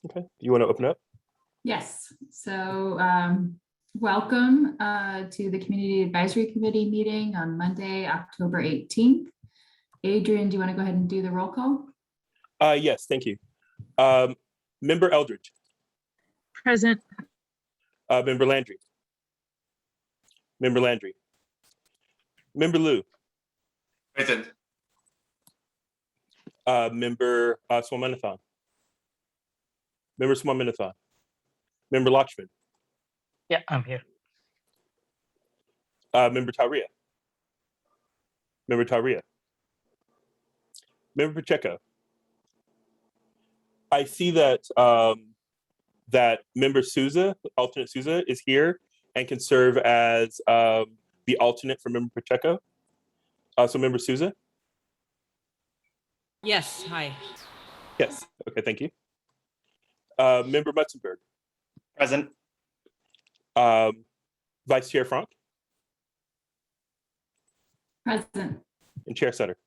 Okay, you want to open up? Yes, so welcome to the Community Advisory Committee meeting on Monday, October 18th. Adrian, do you want to go ahead and do the roll call? Yes, thank you. Member Eldridge. Present. Member Landry. Member Landry. Member Liu. Present. Member Swaminathan. Member Swaminathan. Member Lakshman. Yeah, I'm here. Member Taria. Member Taria. Member Pacheco. I see that that Member Souza, alternate Souza, is here and can serve as the alternate for Member Pacheco. So Member Souza. Yes, hi. Yes. Okay, thank you. Member Mutzenberg. Present. Vice Chair Frank. Present. And Chair Sutter.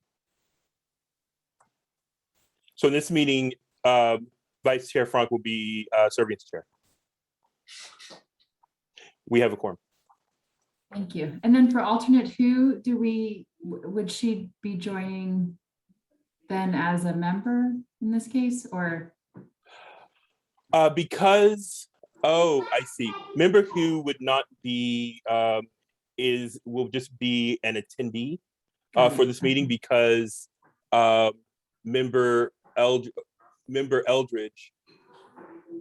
So in this meeting, Vice Chair Frank will be serving as chair. We have a quorum. Thank you. And then for alternate, who do would she be joining then as a member in this case, or? Because, oh, I see. Member who would not be, will just be an attendee for this meeting because Member Eldridge,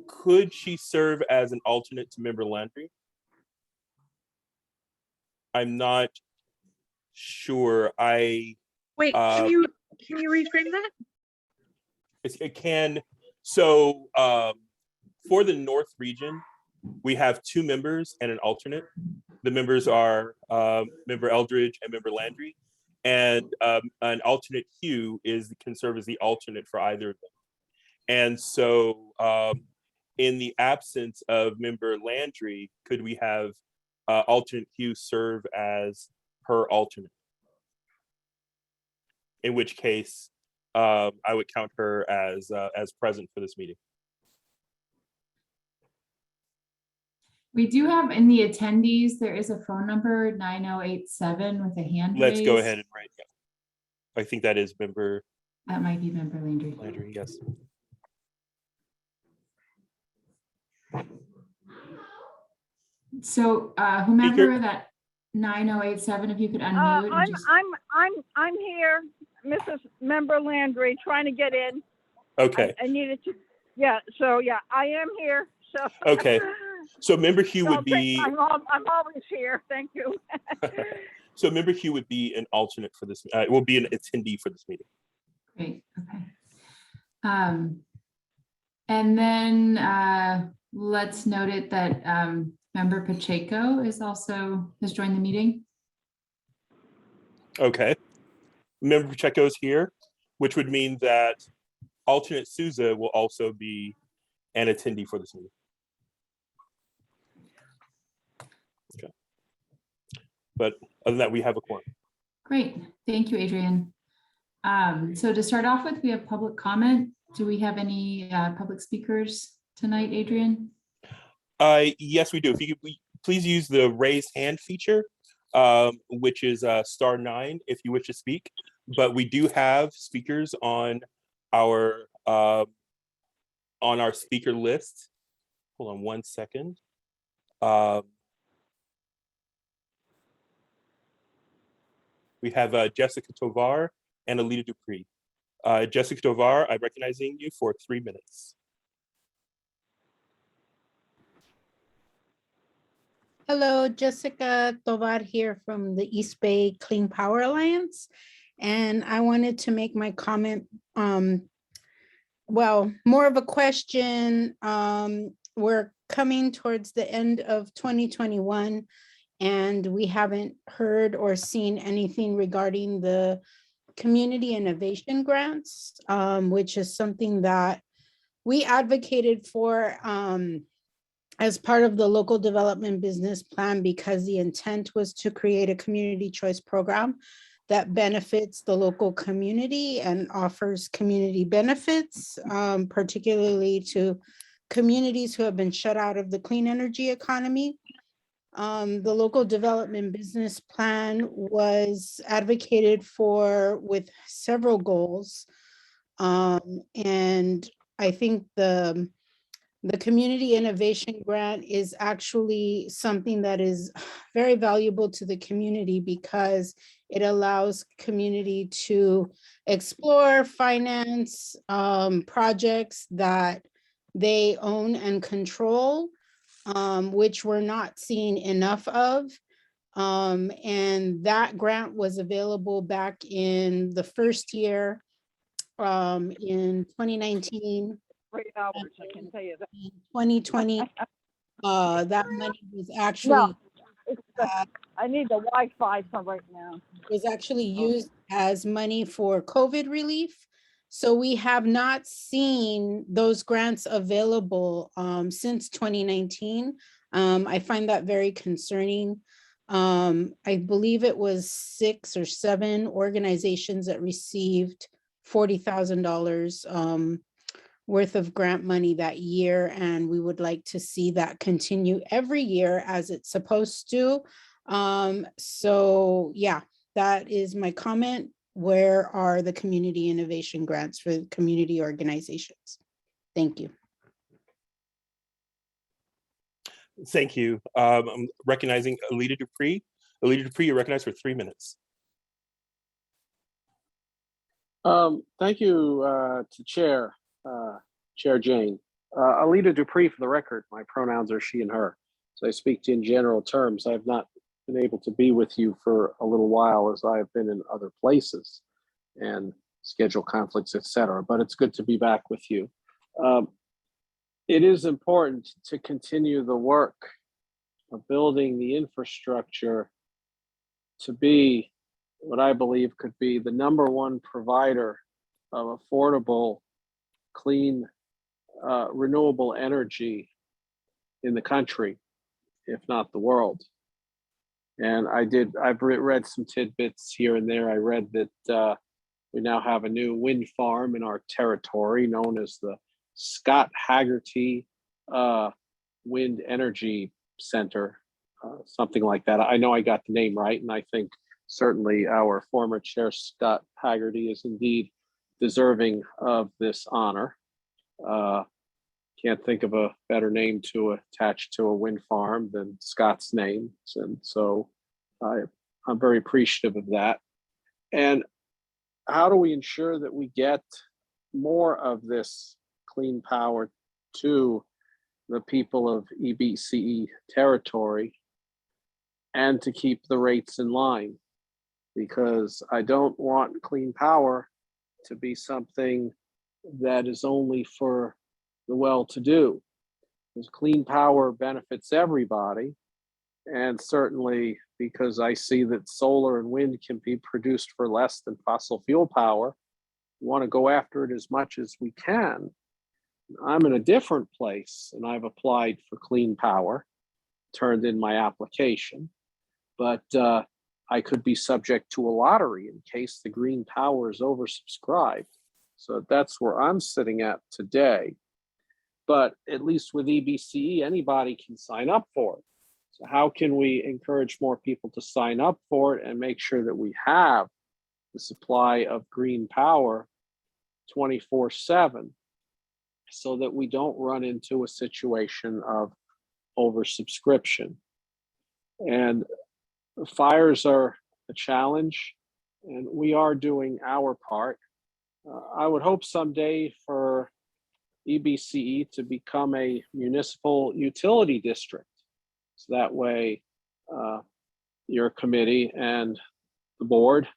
could she serve as an alternate to Member Landry? I'm not sure. Wait, can you reframe that? It can. So for the North region, we have 2 members and an alternate. The members are Member Eldridge and Member Landry, and an alternate Hugh can serve as the alternate for either of them. And so in the absence of Member Landry, could we have alternate Hugh serve as her alternate? In which case, I would count her as present for this meeting. We do have in the attendees, there is a phone number 9087 with a hand Let's raised. go ahead and write. Yeah. I think that is Member That might be Member Landry. Landry, yes. So whomever that 9087, if you could unmute. I'm here, Mrs. Member Landry, trying to get in. Okay. I needed to, yeah, so yeah, I am here, so. Okay. So Member Hugh would be. I'm always here, thank you. So Member Hugh would be an alternate for this, will be an attendee for this meeting. Great, okay. And then let's note it that Member Pacheco has joined the meeting. Okay. Member Pacheco is here, which would mean that alternate Souza will also be an attendee for this meeting. Okay. But other than that, we have a quorum. Great, thank you, Adrian. So to start off with, we have public comment. Do we have any public speakers tonight, Adrian? Yes, we do. If you could please use the raise hand feature, which is *9 if you wish to speak. But we do have speakers on our speaker list. Hold on one second. We have Jessica Tovar and Alita Dupree. Jessica Tovar, I'm recognizing you for 3 minutes. Hello, Jessica Tovar here from the East Bay Clean Power Alliance. And I wanted to make my comment, well, more of a question. We're coming towards the end of 2021, and we haven't heard or seen anything regarding the community innovation grants, which is something that we advocated for as part of the local development business plan, because the intent was to create a community choice program that benefits the local community and offers community benefits, particularly to communities who have been shut out of the clean energy economy. The local development business plan was advocated for with several goals. And I think the community innovation grant is actually something that is very valuable to the community because it allows community to explore, finance projects that they own and control, which we're not seeing enough of. And that grant was available back in the first year in 2019. 3 hours, I can tell you that. 2020, that money was actually No, I need the Wi-Fi for right now. used as money for COVID relief. So we have not seen those grants available since 2019. I find that very concerning. I believe it was 6 or 7 organizations that received $40,000 worth of grant money that year, and we would like to see that continue every year as it's supposed to. So yeah, that is my comment. Where are the community innovation grants for community organizations? Thank you. Thank you. I'm recognizing Alita Dupree. Alita Dupree, you're recognized for 3 minutes. Thank you to Chair Jane. Alita Dupree, for the record, my pronouns are she and her. So I speak to you in general terms. I have not been able to be with you for a little while as I have been in other places and schedule conflicts, etc. But it's good to be back with you. It is important to continue the work of building the infrastructure to be what I believe could be the #1 provider of affordable, clean, renewable energy in the country, if not the world. And I've read some tidbits here and there. I read that we now have a new wind farm in our territory known as the Scott Haggerty Wind Energy Center, something like that. I know I got the name right, and I think certainly our former chair, Scott Haggerty, is indeed deserving of this honor. Can't think of a better name to attach to a wind farm than Scott's name. And so I'm very appreciative of that. And how do we ensure that we get more of this clean power to the people of EBCE territory and to keep the rates in line? Because I don't want clean power to be something that is only for the well-to-do. Because clean power benefits everybody, and certainly because I see that solar and wind can be produced for less than fossil fuel power, we want to go after it as much as we can. I'm in a different place, and I've applied for clean power, turned in my application, but I could be subject to a lottery in case the green power is oversubscribed. So that's where I'm sitting at today. But at least with EBCE, anybody can sign up for it. So how can we encourage more people to sign up for it and make sure that we have the supply of green power 24/7 so that we don't run into a situation of oversubscription? And fires are a challenge, and we are doing our part. I would hope someday for EBCE to become a municipal utility district. So that way your committee and the board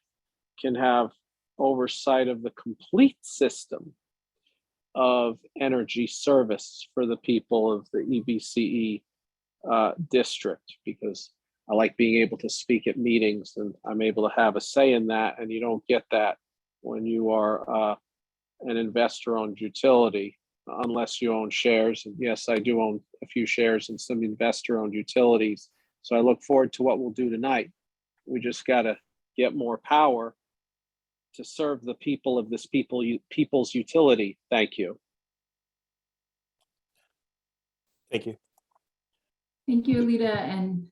can have oversight of the complete system of energy service for the people of the EBCE district, because I like being able to speak at meetings and I'm able to have a say in that, and you don't get that when you are an investor-owned utility, unless you own shares. And yes, I do own a few shares in some investor-owned utilities. So I look forward to what we'll do tonight. We just got to get more power to serve the people of this people's utility. Thank you. Thank you. Thank you, Alita, and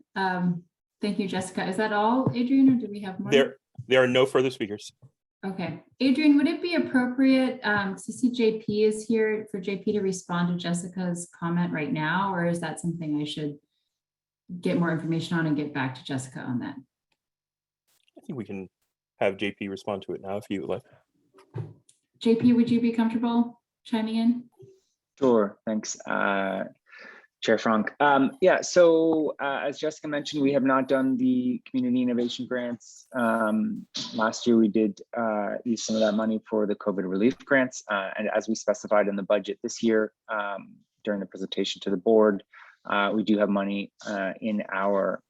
thank you, Jessica. Is that all, Adrian, or do we have more? There are no further speakers. Okay, Adrian, would it be appropriate, because I see JP is here, for JP to respond to Jessica's comment right now, or is that something I should get more information on and get back to Jessica on that? I think we can have JP respond to it now if you would like. JP, would you be comfortable chiming in? Sure, thanks, Chair Frank. Yeah, so as Jessica mentioned, we have not done the community innovation grants. Last year we did use some of that money for the COVID relief grants. And as we specified in the budget this year, during the presentation to the board, we do have money in our,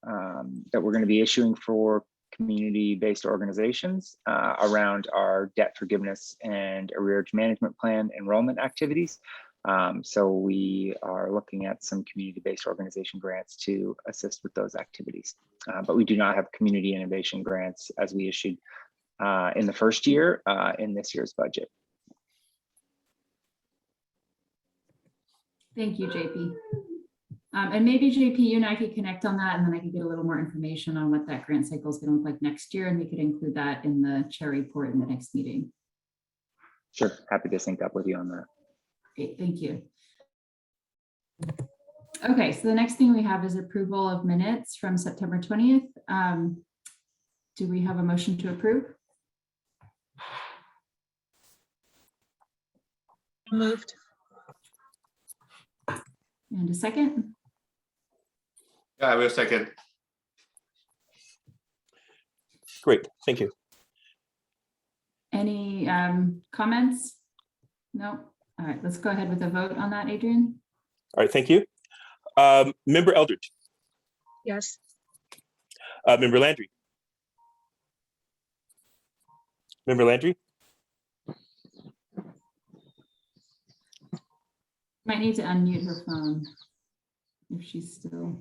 that we're gonna be issuing for community-based organizations around our debt forgiveness and arrearage management plan enrollment activities. So we are looking at some community-based organization grants to assist with those activities. But we do not have community innovation grants as we issued in the first year in this year's budget. Thank you, JP. And maybe JP, you and I could connect on that, and then I could get a little more information on what that grant cycle is going to look like next year, and we could include that in the chair report in the next meeting. Sure, happy to sync up with you on that. Great, thank you. Okay, so the next thing we have is approval of minutes from September 20th. Do we have a motion to approve? Moved. And a second? Yeah, I will second. Great, thank you. Any comments? No? All right, let's go ahead with a vote on that, Adrian. All right, thank you. Member Eldridge, Yes. Member Landry. Member Landry, Might need to unmute her phone if she's still.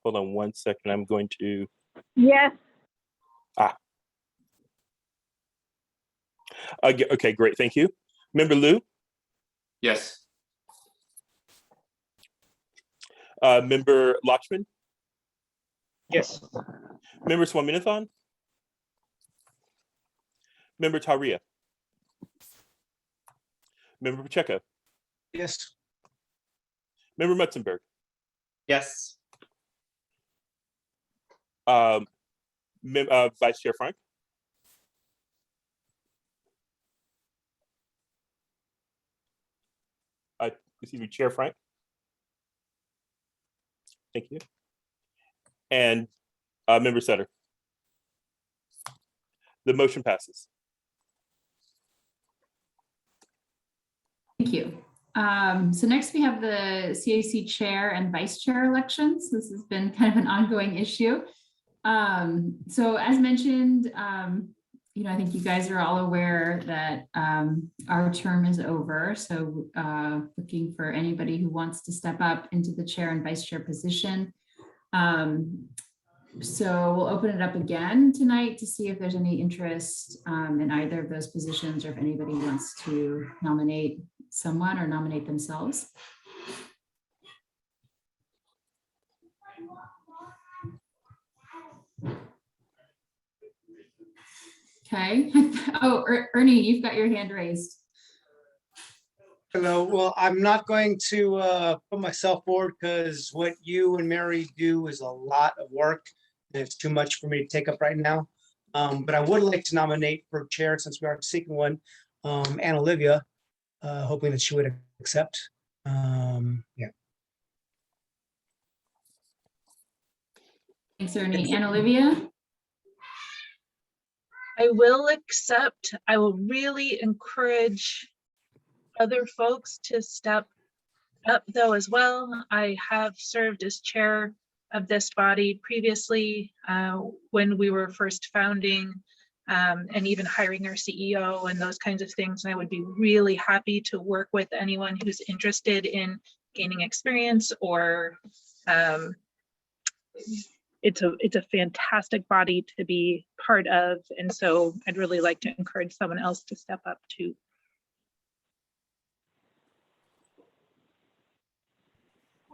hold on one second. I'm going to, Yes, okay, great, thank you. Member Lou, Yes. Member Lachman, Yes. Member Swaminathan, Member Taria, Member Pacheco, Yes. Member Mutzenberg, Yes. Vice Chair Frank, excuse me, Chair Frank. Thank you. And Member Sutter. The motion passes. Thank you. So next we have the CAC chair and vice chair elections. This has been kind of an ongoing issue. So as mentioned, I think you guys are all aware that our term is over. So looking for anybody who wants to step up into the chair and vice chair position. So we'll open it up again tonight to see if there's any interest in either of those positions, or if anybody wants to nominate someone or nominate themselves. Okay. Oh, Ernie, you've got your hand raised. Hello. Well, I'm not going to put myself forward because what you and Mary do is a lot of work, and it's too much for me to take up right now. But I would like to nominate for chair, since we are seeking one, Anna Olivia, hoping that she would accept. Yeah. Thanks, Ernie. Anna Olivia? I will accept. I will really encourage other folks to step up though as well. I have served as chair of this body previously when we were first founding and even hiring our CEO and those kinds of things. And I would be really happy to work with anyone who's interested in gaining experience or it's a fantastic body to be part of. And so I'd really like to encourage someone else to step up too.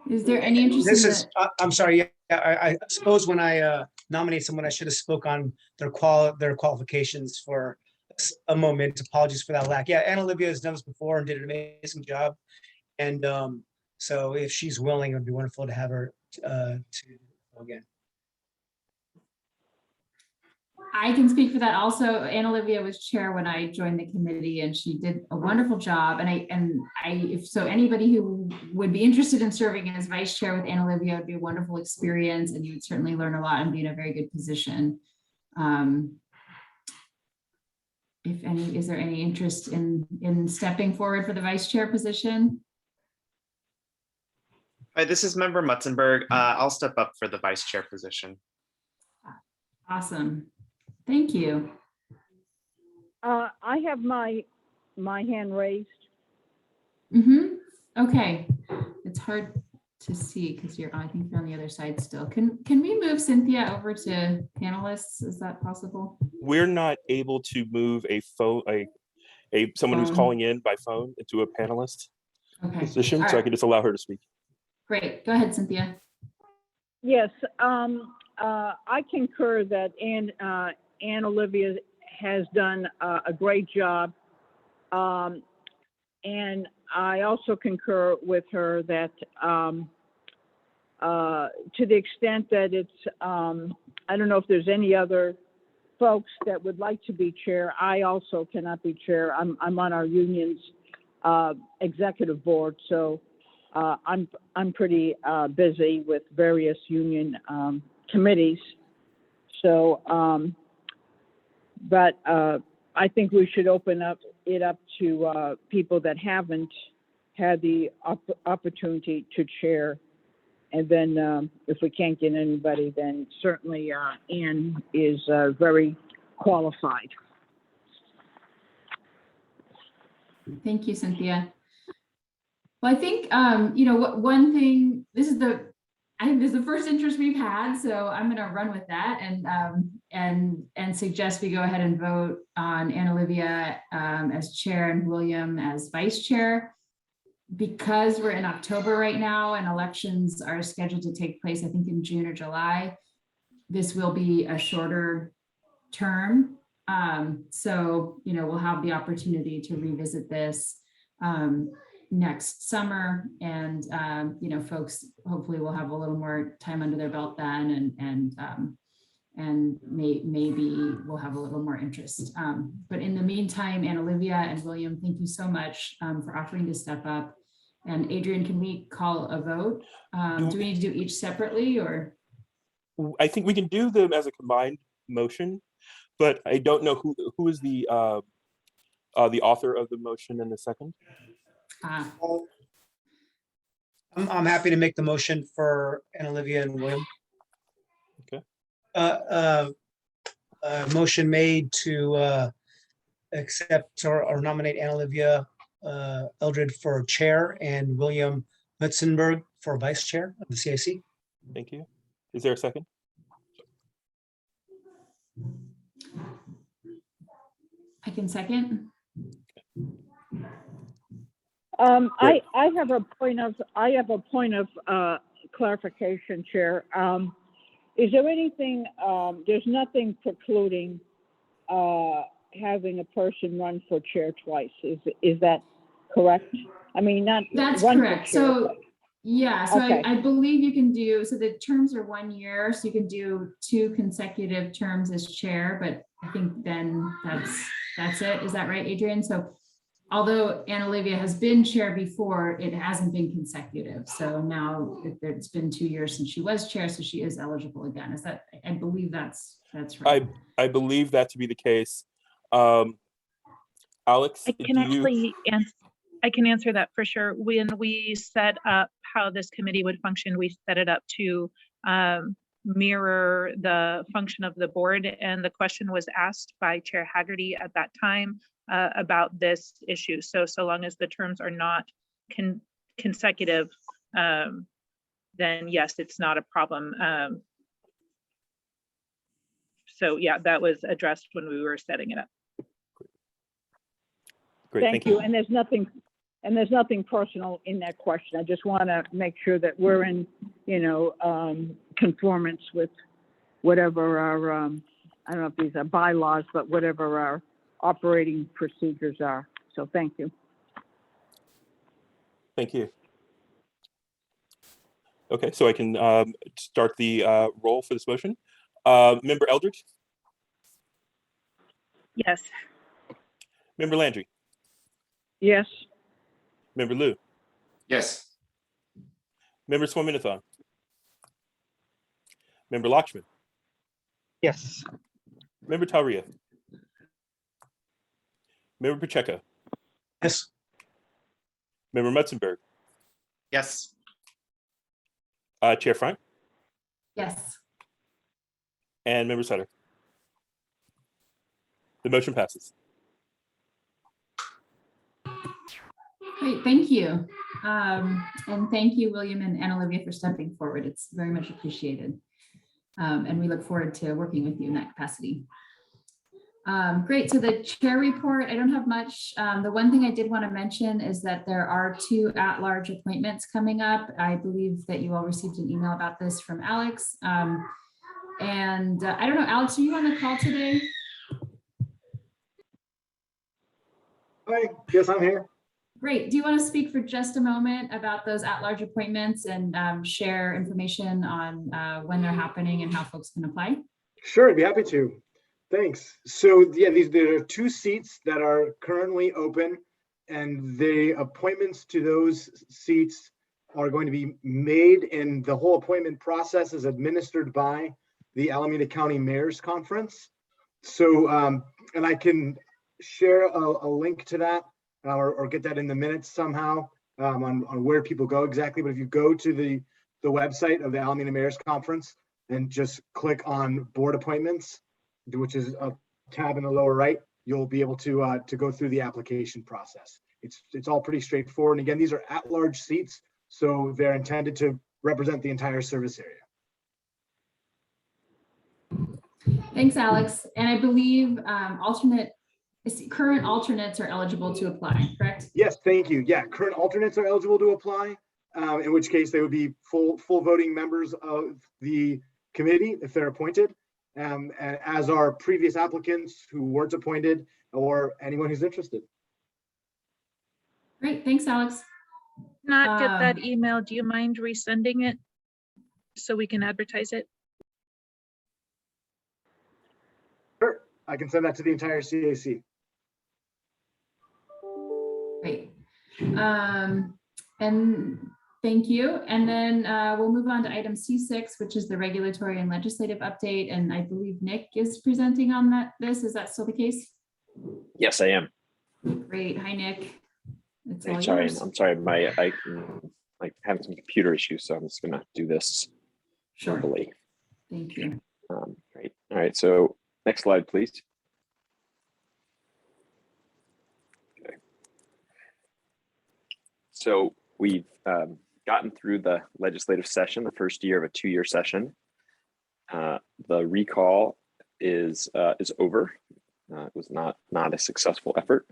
Is there any interest This in is, I'm sorry, yeah, I suppose when I nominate someone, I should have spoke on their qualifications for a moment. Apologies for that lack. Yeah, Anna Olivia has done this before and did an amazing job. And so if she's willing, it would be wonderful to have her to again. I can speak for that also. Anna Olivia was chair when I joined the committee and she did a wonderful job. And if so, anybody who would be interested in serving as vice chair with Anna Olivia would be a wonderful experience, and you would certainly learn a lot and be in a very good position. If any, is there any interest in stepping forward for the vice chair position? Hi, this is Member Mutzenberg. I'll step up for the vice chair position. Awesome. Thank you. I have my hand raised. Okay. It's hard to see because I think you're on the other side still. Can we move Cynthia over to panelists? Is that possible? We're not able to move a phone, someone who's Phone. calling in by phone into a panelist Okay. position, All so I right. can just allow her to speak. Great. Go ahead, Cynthia. Yes, I concur that Ann Olivia has done a great job. And I also concur with her that to the extent that it's, I don't know if there's any other folks that would like to be chair. I also cannot be chair. I'm on our union's executive board, so I'm pretty busy with various union committees. So, but I think we should open it up to people that haven't had the opportunity to chair. And then if we can't get anybody, then certainly Ann is very qualified. Thank you, Cynthia. Well, I think, one thing, I think this is the first interest we've had, so I'm going to run with that and suggest we go ahead and vote on Anna Olivia as chair and William as vice chair. Because we're in October right now and elections are scheduled to take place, I think in June or July, this will be a shorter term. So, we'll have the opportunity to revisit this next summer, and folks hopefully will have a little more time under their belt then, and maybe we'll have a little more interest. But in the meantime, Anna Olivia and William, thank you so much for offering to step up. And Adrian, can we call a vote? Do we need to do each separately, or? I think we can do them as a combined motion, but I don't know who is the author of the motion and the second. I'm happy to make the motion for Anna Olivia and William. Okay. Motion made to accept or nominate Anna Olivia Eldred for chair and William Mutzenberg for vice chair of the CIC. Thank you. Is there a second? I can second. I have a point of clarification, Chair. Is there anything? There's nothing precluding having a person run for chair twice. Is that correct? I mean, not. That's run for correct. chair, So but- yeah, so Okay. I believe you can do, so the terms are 1 year, so you can do 2 consecutive terms as chair, but I think then that's it. Is that right, Adrian? So although Anna Olivia has been chair before, it hasn't been consecutive. So now it's been 2 years since she was chair, so she is eligible again. Is that, I believe that's right. I believe that to be the case. Alex, I can answer that for sure. When we set up how this committee would function, we set it up to mirror the function of the board. And the question was asked by Chair Haggerty at that time about this issue. So long as the terms are not consecutive, then yes, it's not a problem. So yeah, that was addressed when we were setting it up. Great, Thank you. And there's nothing personal in that question. I just want to make sure that we're in, conformance with whatever our, I don't know if these are bylaws, but whatever our operating procedures are. So thank you. Thank you. Okay, so I can start the roll for this motion. Member Eldridge? Yes. Member Landry? Yes. Member Liu? Yes. Member Swaminathan? Member Lakshman? Yes. Member Tauria? Member Pacheco? Yes. Member Mutzenberg? Yes. Chair Frank? Yes. And Member Sutter? The motion passes. Great, thank you. And thank you, William and Olivia, for stepping forward. It's very much appreciated. And we look forward to working with you in that capacity. Great, so the chair report, I don't have much. The one thing I did want to mention is that there are 2 at-large appointments coming up. I believe that you all received an email about this from Alex. I don't know, Alex, are you on the call today? Hi, yes, I'm here. Great. Do you want to speak for just a moment about those at-large appointments and share information on when they're happening and how folks can apply? Sure, I'd be happy to. Thanks. So yeah, there are 2 seats that are currently open, and the appointments to those seats are going to be made, and the whole appointment process is administered by the Alameda County Mayor's Conference. So, and I can share a link to that or get that in the minutes somehow on where people go exactly. But if you go to the website of the Alameda Mayor's Conference and just click on board appointments, which is a tab in the lower right, you'll be able to go through the application process. It's all pretty straightforward. And again, these are at-large seats, so they're intended to represent the entire service area. Thanks, Alex. And I believe current alternates are eligible to apply, correct? Yes, thank you. Yeah, current alternates are eligible to apply, in which case they would be full voting members of the committee if they're appointed, as are previous applicants who weren't appointed or anyone who's interested. Great, thanks, Alex. Not get that email. Do you mind resending it so we can advertise it? Sure, I can send that to the entire CAC. Great. And thank you. And then we'll move on to item C6, which is the regulatory and legislative update. And I believe Nick is presenting on this. Is that still the case? Yes, I am. Great. Hi, Nick. It's all I'm sorry. yours. I'm sorry. I'm having some computer issues, so I'm just gonna do this verbally. Thank you. Great. All right. So next slide, please. Okay. So we've gotten through the legislative session, the first year of a 2-year session. The recall is over. It was not a successful effort.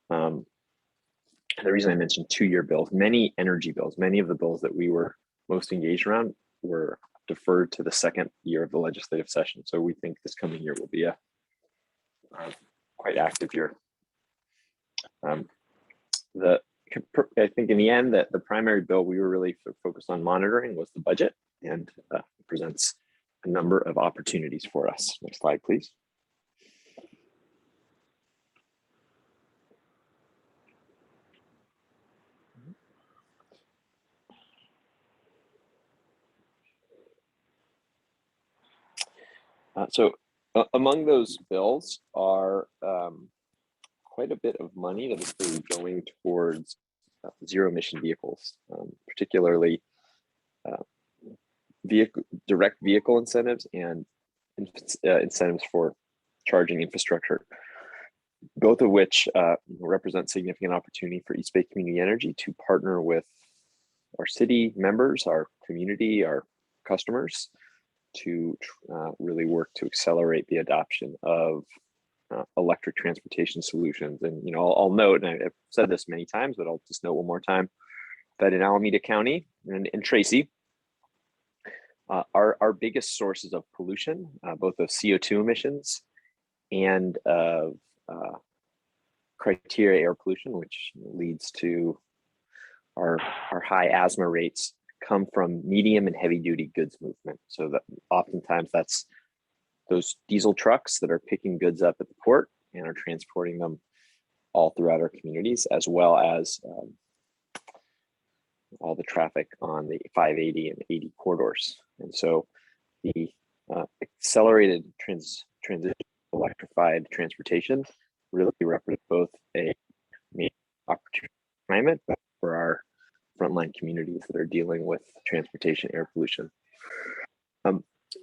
The reason I mentioned 2-year bills, many energy bills, many of the bills that we were most engaged around were deferred to the second year of the legislative session. So we think this coming year will be a quite active year. I think in the end that the primary bill we were really focused on monitoring was the budget, and presents a number of opportunities for us. Next slide, please. So among those bills are quite a bit of money that is really going towards zero emission vehicles, particularly direct vehicle incentives and incentives for charging infrastructure, both of which represent significant opportunity for East Bay Community Energy to partner with our city members, our community, our customers, to really work to accelerate the adoption of electric transportation solutions. And, I'll note, and I've said this many times, but I'll just note one more time, that in Alameda County and in Tracy, our biggest sources of pollution, both of CO2 emissions and of criteria air pollution, which leads to our high asthma rates, come from medium and heavy duty goods movement. So that oftentimes that's those diesel trucks that are picking goods up at the port and are transporting them all throughout our communities, as well as all the traffic on the 580 and 80 corridors. And so the accelerated transition to electrified transportation really represents both a opportunity for climate, but for our frontline communities that are dealing with transportation air pollution.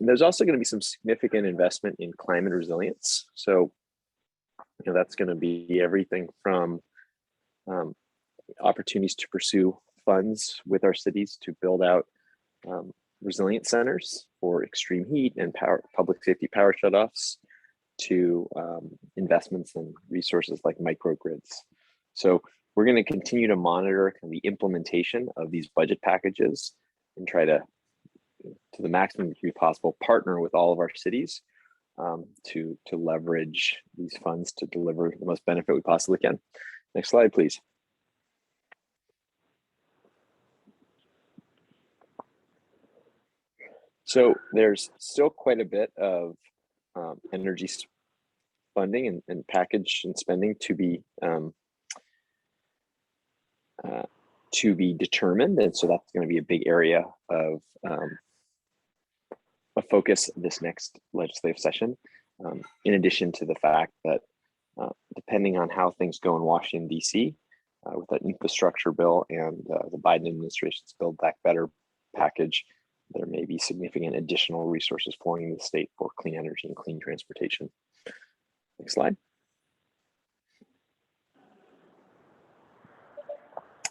There's also going to be some significant investment in climate resilience. So, that's going to be everything from opportunities to pursue funds with our cities to build out resilient centers for extreme heat and public safety power shutoffs, to investments in resources like microgrids. So we're going to continue to monitor the implementation of these budget packages and try to the maximum degree possible, partner with all of our cities to leverage these funds to deliver the most benefit we possibly can. Next slide, please. So there's still quite a bit of energy funding and package and spending to be determined, and so that's going to be a big area of a focus this next legislative session. In addition to the fact that depending on how things go in Washington D.C. With that infrastructure bill and the Biden administration's Build Back Better package, there may be significant additional resources flowing into the state for clean energy and clean transportation. Next slide.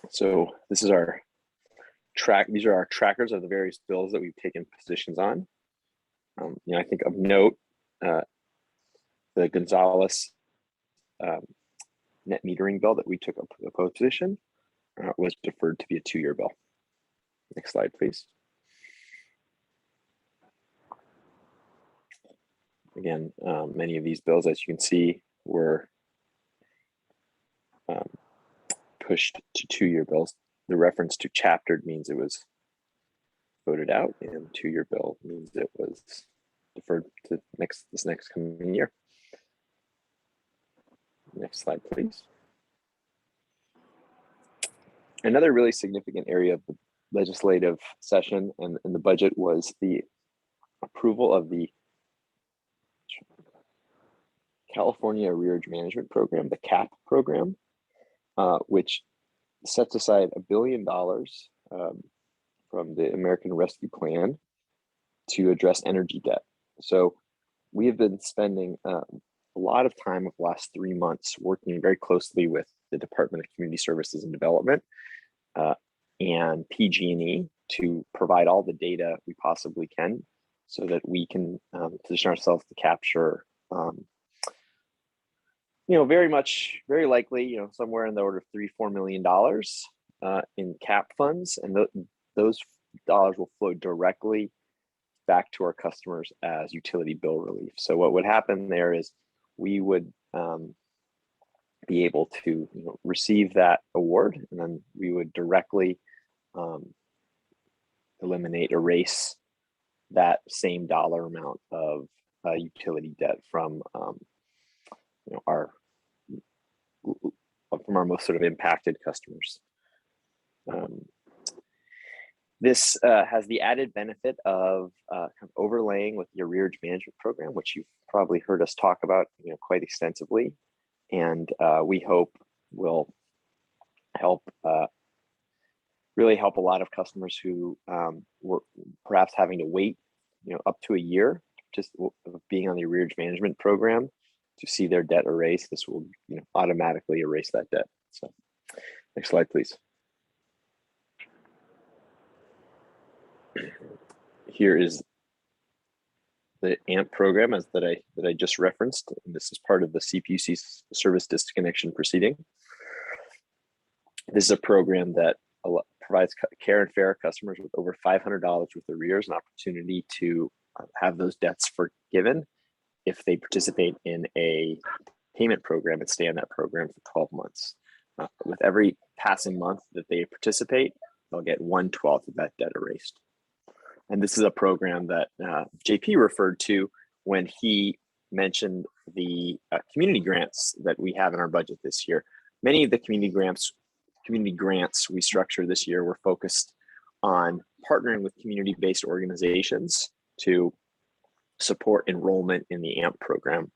So this is our these are our trackers of the various bills that we've taken positions on. I think of note, the Gonzalez net metering bill that we took a position was deferred to be a 2-year bill. Next slide, please. Again, many of these bills, as you can see, were pushed to 2-year bills. The reference to chaptered means it was voted out, and 2-year bill means it was deferred to this next coming year. Next slide, please. Another really significant area of the legislative session and the budget was the approval of the California Arrearage Management Program, the CAP program, which sets aside $1 billion from the American Rescue Plan to address energy debt. So we have been spending a lot of time over the last 3 months working very closely with the Department of Community Services and Development and PG&E to provide all the data we possibly can so that we can position ourselves to capture very likely, somewhere in the order of $3-4 million in CAP funds, and those dollars will flow directly back to our customers as utility bill relief. So what would happen there is we would be able to receive that award, and then we would directly erase that same dollar amount of utility debt from our most sort of impacted customers. This has the added benefit of kind of overlaying with the arrearage management program, which you've probably heard us talk about quite extensively, and we hope will help really help a lot of customers who were perhaps having to wait up to a year just being on the arrearage management program to see their debt erased. This will automatically erase that debt. So next slide, please. Here is the AMP program that I just referenced. And this is part of the CPUC service disconnection proceeding. This is a program that provides Care and Fair customers with over $500 worth of arrears an opportunity to have those debts forgiven if they participate in a payment program and stay in that program for 12 months. With every passing month that they participate, they'll get 1/12 of that debt erased. And this is a program that JP referred to when he mentioned the community grants that we have in our budget this year. Many of the community grants we structure this year were focused on partnering with community-based organizations to support enrollment in the AMP program,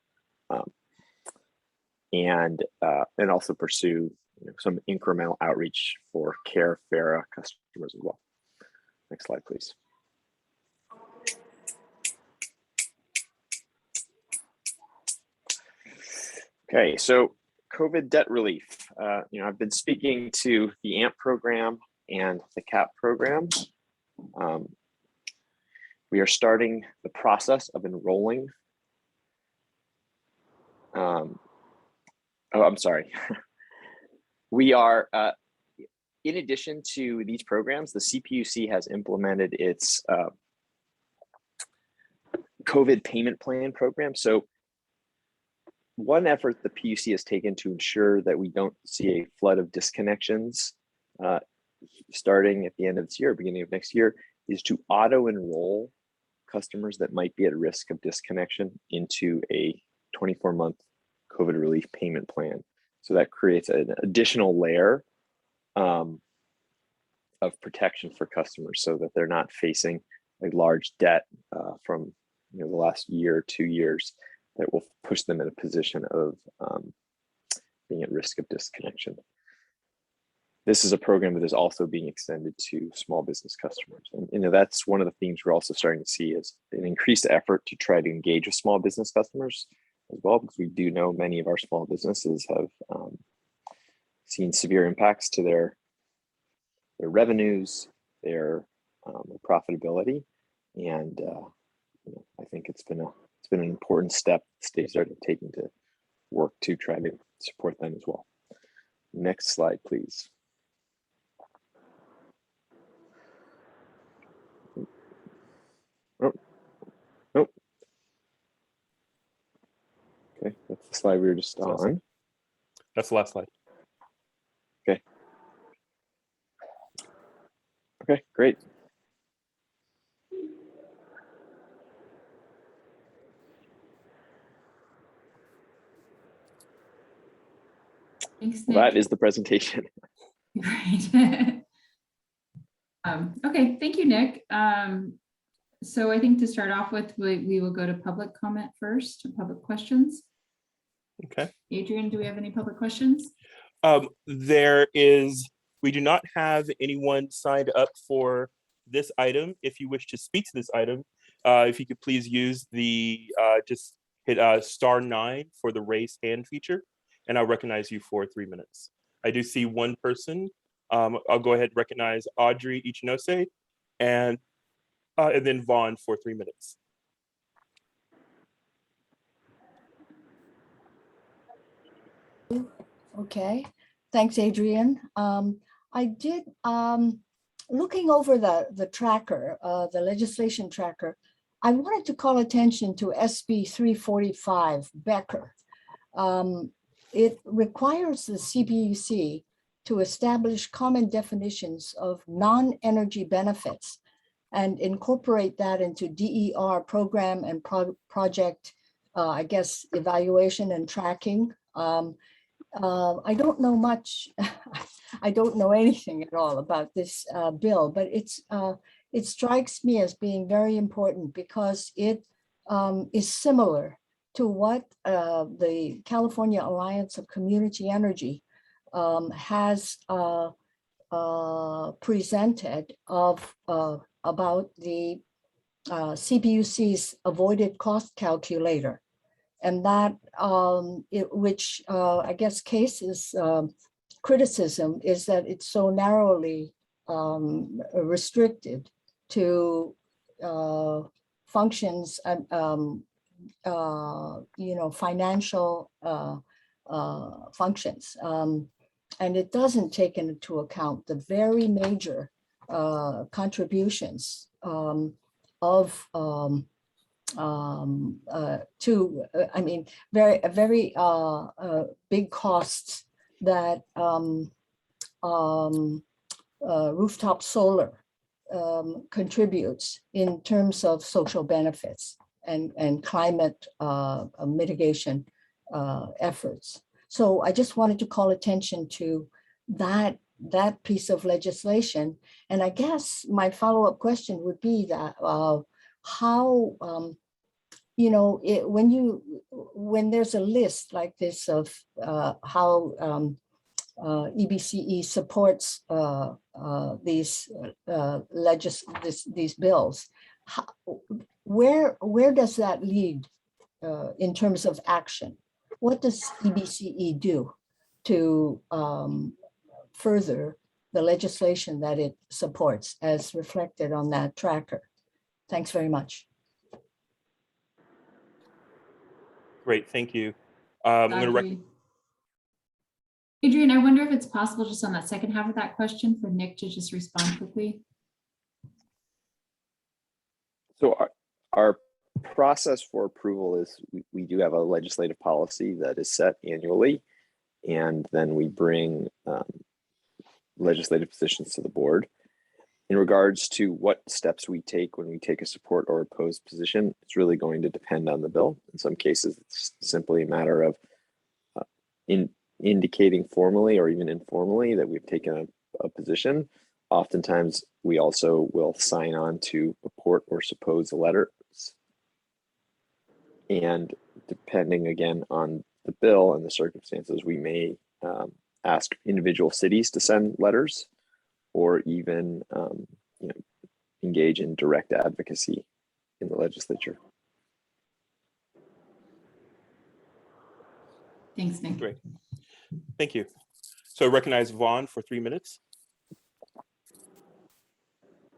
and also pursue some incremental outreach for Care Fair customers as well. Next slide, please. Okay, so COVID debt relief. I've been speaking to the AMP program and the CAP program. We are starting the process of enrolling. I'm sorry. We are, in addition to these programs, the CPUC has implemented its COVID payment plan program. So one effort the PUC has taken to ensure that we don't see a flood of disconnections starting at the end of this year, beginning of next year, is to auto-enroll customers that might be at risk of disconnection into a 24-month COVID relief payment plan. So that creates an additional layer of protection for customers so that they're not facing a large debt from the last year or 2 years that will push them in a position of being at risk of disconnection. This is a program that is also being extended to small business customers. And that's one of the themes we're also starting to see is an increased effort to try to engage with small business customers as well, because we do know many of our small businesses have seen severe impacts to their revenues, their profitability, and I think it's been an important step states are taking to work to try to support them as well. Next slide, please. Oh, nope. Okay, that's the slide we were just on. That's the last slide. Okay. Okay, great. Thanks, Well, Nick. that is the presentation. Great. Okay, thank you, Nick. So I think to start off with, we will go to public comment first, or public questions. Okay. Adrian, do we have any public questions? We do not have anyone signed up for this item. If you wish to speak to this item, if you could please use just hit *9 for the raise hand feature, and I'll recognize you for 3 minutes. I do see one person. I'll go ahead and recognize Audrey Ichinose, and then Vaughn for 3 minutes. Okay, thanks, Adrian. I did, looking over the tracker, the legislation tracker, I wanted to call attention to SB 345 Becker. It requires the CPUC to establish common definitions of non-energy benefits and incorporate that into DER program and project, I guess, evaluation and tracking. I don't know much, I don't know anything at all about this bill, but it strikes me as being very important because it is similar to what the California Alliance of Community Energy has presented about the CPUC's avoided cost calculator. And that, which I guess cases criticism is that it's so narrowly restricted to functions, financial functions. And it doesn't take into account the very major contributions very big costs that rooftop solar contributes in terms of social benefits and climate mitigation efforts. So I just wanted to call attention to that piece of legislation. And I guess my follow-up question would be that how, when there's a list like this of how EBCE supports these bills, where does that lead in terms of action? What does EBCE do to further the legislation that it supports as reflected on that tracker? Thanks very much. Great, thank you. I'm going to Adrian, I wonder if it's possible just on that second half of that question for Nick to just respond quickly. So our process for approval is we do have a legislative policy that is set annually, and then we bring legislative positions to the board. In regards to what steps we take when we take a support or opposed position, it's really going to depend on the bill. In some cases, it's simply a matter of indicating formally or even informally that we've taken a position. Oftentimes, we also will sign on to support or oppose a letter. And depending again on the bill and the circumstances, we may ask individual cities to send letters, or even engage in direct advocacy in the legislature. Thanks, Nick. Great. Thank you. So I recognize Vaughn for 3 minutes.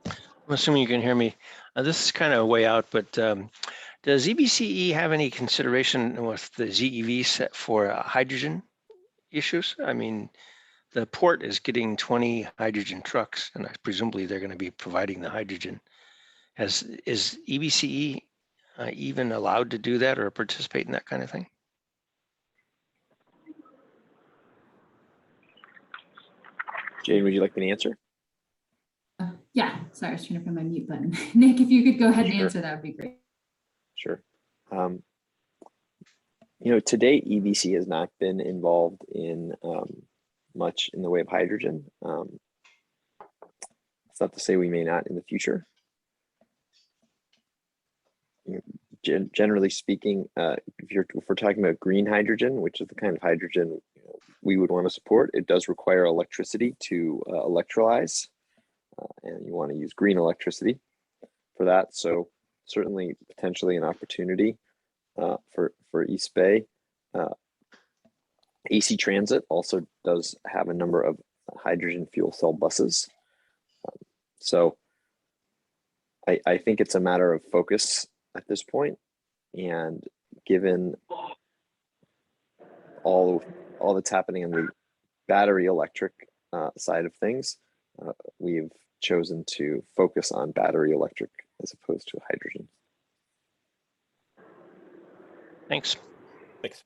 I'm assuming you can hear me. This is kind of way out, but does EBCE have any consideration with the ZEV set for hydrogen issues? I mean, the port is getting 20 hydrogen trucks, and presumably they're going to be providing the hydrogen. Is EBCE even allowed to do that or participate in that kind of thing? Jane, would you like me to answer? Yeah, sorry, I was trying to find my mute button. Nick, if you could go ahead and Sure. answer, that would be great. Sure. To date, EBC has not been involved in much in the way of hydrogen. It's not to say we may not in the future. Generally speaking, if we're talking about green hydrogen, which is the kind of hydrogen we would want to support, it does require electricity to electrolyze, and you want to use green electricity for that. So certainly potentially an opportunity for East Bay. AC Transit also does have a number of hydrogen fuel cell buses. So I think it's a matter of focus at this point, and given all that's happening in the battery electric side of things, we've chosen to focus on battery electric as opposed to hydrogen. Thanks. Thanks.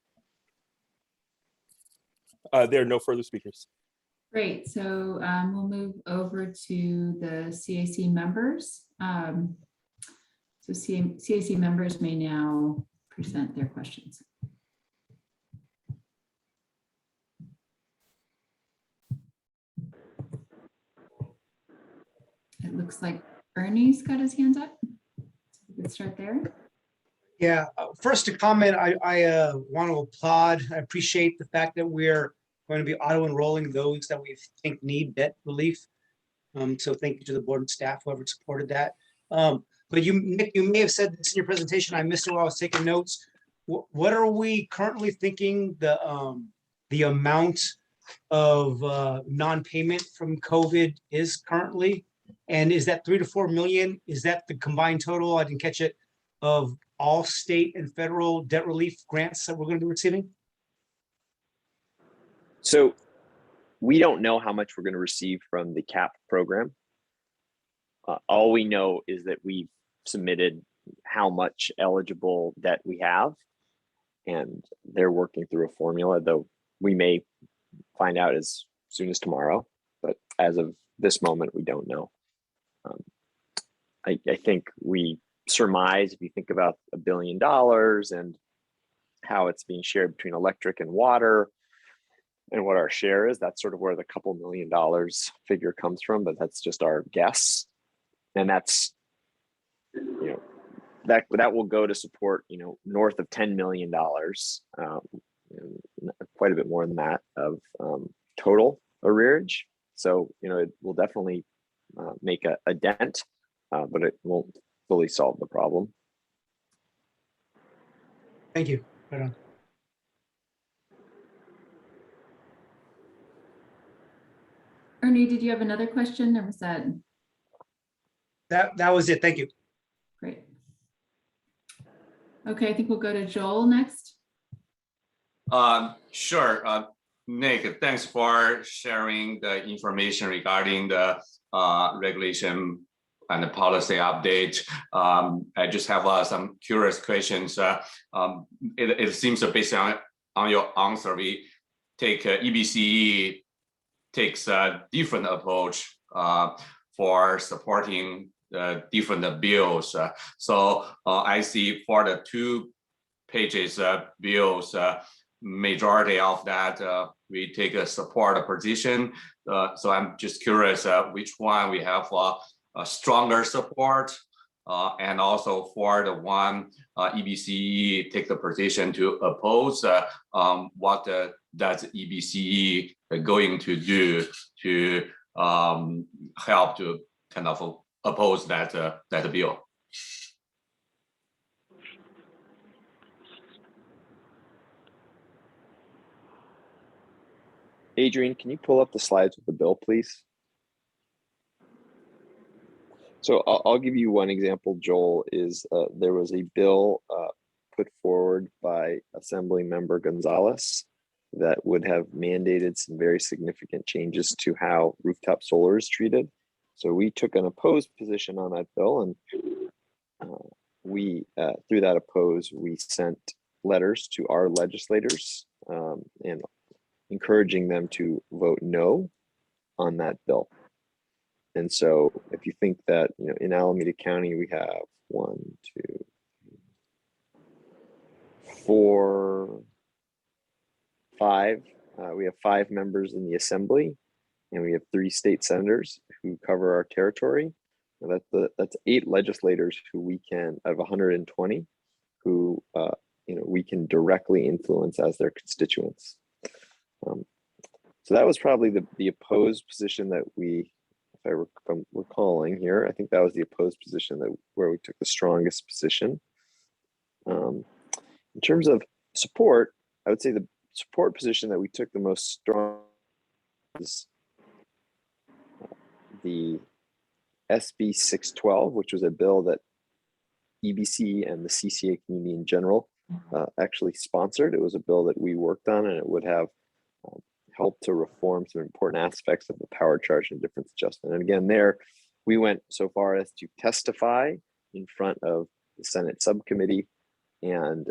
There are no further speakers. Great, so we'll move over to the CAC members. So CAC members may now present their questions. It looks like Ernie's got his hand up. So we could start there. Yeah, first to comment, I want to applaud. I appreciate the fact that we're going to be auto-enrolling those that we think need debt relief. So thank you to the board and staff, whoever supported that. But Nick, you may have said this in your presentation. I missed it while I was taking notes. What are we currently thinking the amount of non-payment from COVID is currently? And is that 3 to 4 million? Is that the combined total? I didn't catch it. of all state and federal debt relief grants that we're going to be receiving? So we don't know how much we're going to receive from the CAP program. All we know is that we've submitted how much eligible debt we have, and they're working through a formula, though we may find out as soon as tomorrow. But as of this moment, we don't know. I think we surmise, if you think about $1 billion and how it's being shared between electric and water and what our share is, that's sort of where the couple $1 million figure comes from, but that's just our guess. And that's, that will go to support, north of $10 million, quite a bit more than that of total arrearage. So, it will definitely make a dent, but it won't fully solve the problem. Thank you. Right on. Ernie, did you have another question, or was that? That was it. Thank you. Great. Okay, I think we'll go to Joel next. Sure. Nick, thanks for sharing the information regarding the regulation and the policy update. I just have some curious questions. It seems that based on your answer, we take EBCE takes a different approach for supporting the different bills. So I see for the 2 pages bills, majority of that we take a support position. So I'm just curious which one we have a stronger support, and also for the one EBCE take the position to oppose. What does EBCE going to do to help to kind of oppose that bill? Adrian, can you pull up the slides with the bill, please? So I'll give you one example, Joel, is there was a bill put forward by Assembly Member Gonzalez that would have mandated some very significant changes to how rooftop solar is treated. So we took an opposed position on that bill, and we, through that oppose, we sent letters to our legislators and encouraging them to vote no on that bill. And so if you think that, in Alameda County, we have 1, 2, 4, 5, we have 5 members in the assembly, and we have 3 state senators who cover our territory. And that's 8 legislators who we can, out of 120, who, we can directly influence as their constituents. So that was probably the opposed position that we, if I'm recalling here, I think that was the opposed position where we took the strongest position. In terms of support, I would say the support position that we took the most strong is the SB 612, which was a bill that EBC and the CCA community in general actually sponsored. It was a bill that we worked on, and it would have helped to reform some important aspects of the power charge and difference adjustment. And again, there we went so far as to testify in front of the Senate subcommittee and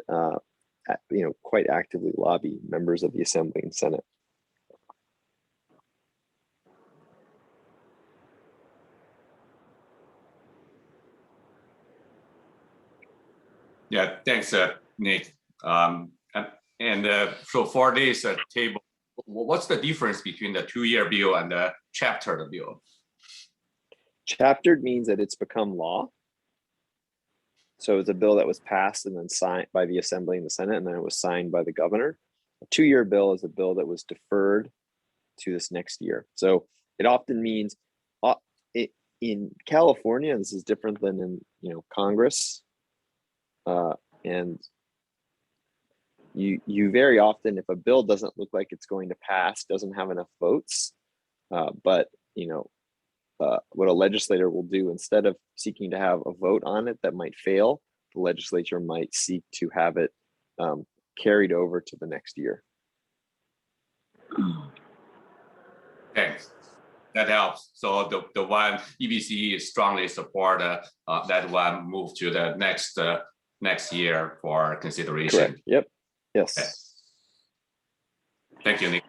quite actively lobby members of the Assembly and Senate. Yeah, thanks, Nick. So for this table, what's the difference between the 2-year bill and the chaptered bill? Chaptered means that it's become law. So it's a bill that was passed and then signed by the Assembly and the Senate, and then it was signed by the governor. A 2-year bill is a bill that was deferred to this next year. So it often means in California, this is different than in Congress, and you very often, if a bill doesn't look like it's going to pass, doesn't have enough votes, but what a legislator will do, instead of seeking to have a vote on it that might fail, the legislature might seek to have it carried over to the next year. Thanks. That helps. So the one EBC strongly support that one move to the next year for consideration. Correct. Yep. Yes. Okay. Thank you, Nick.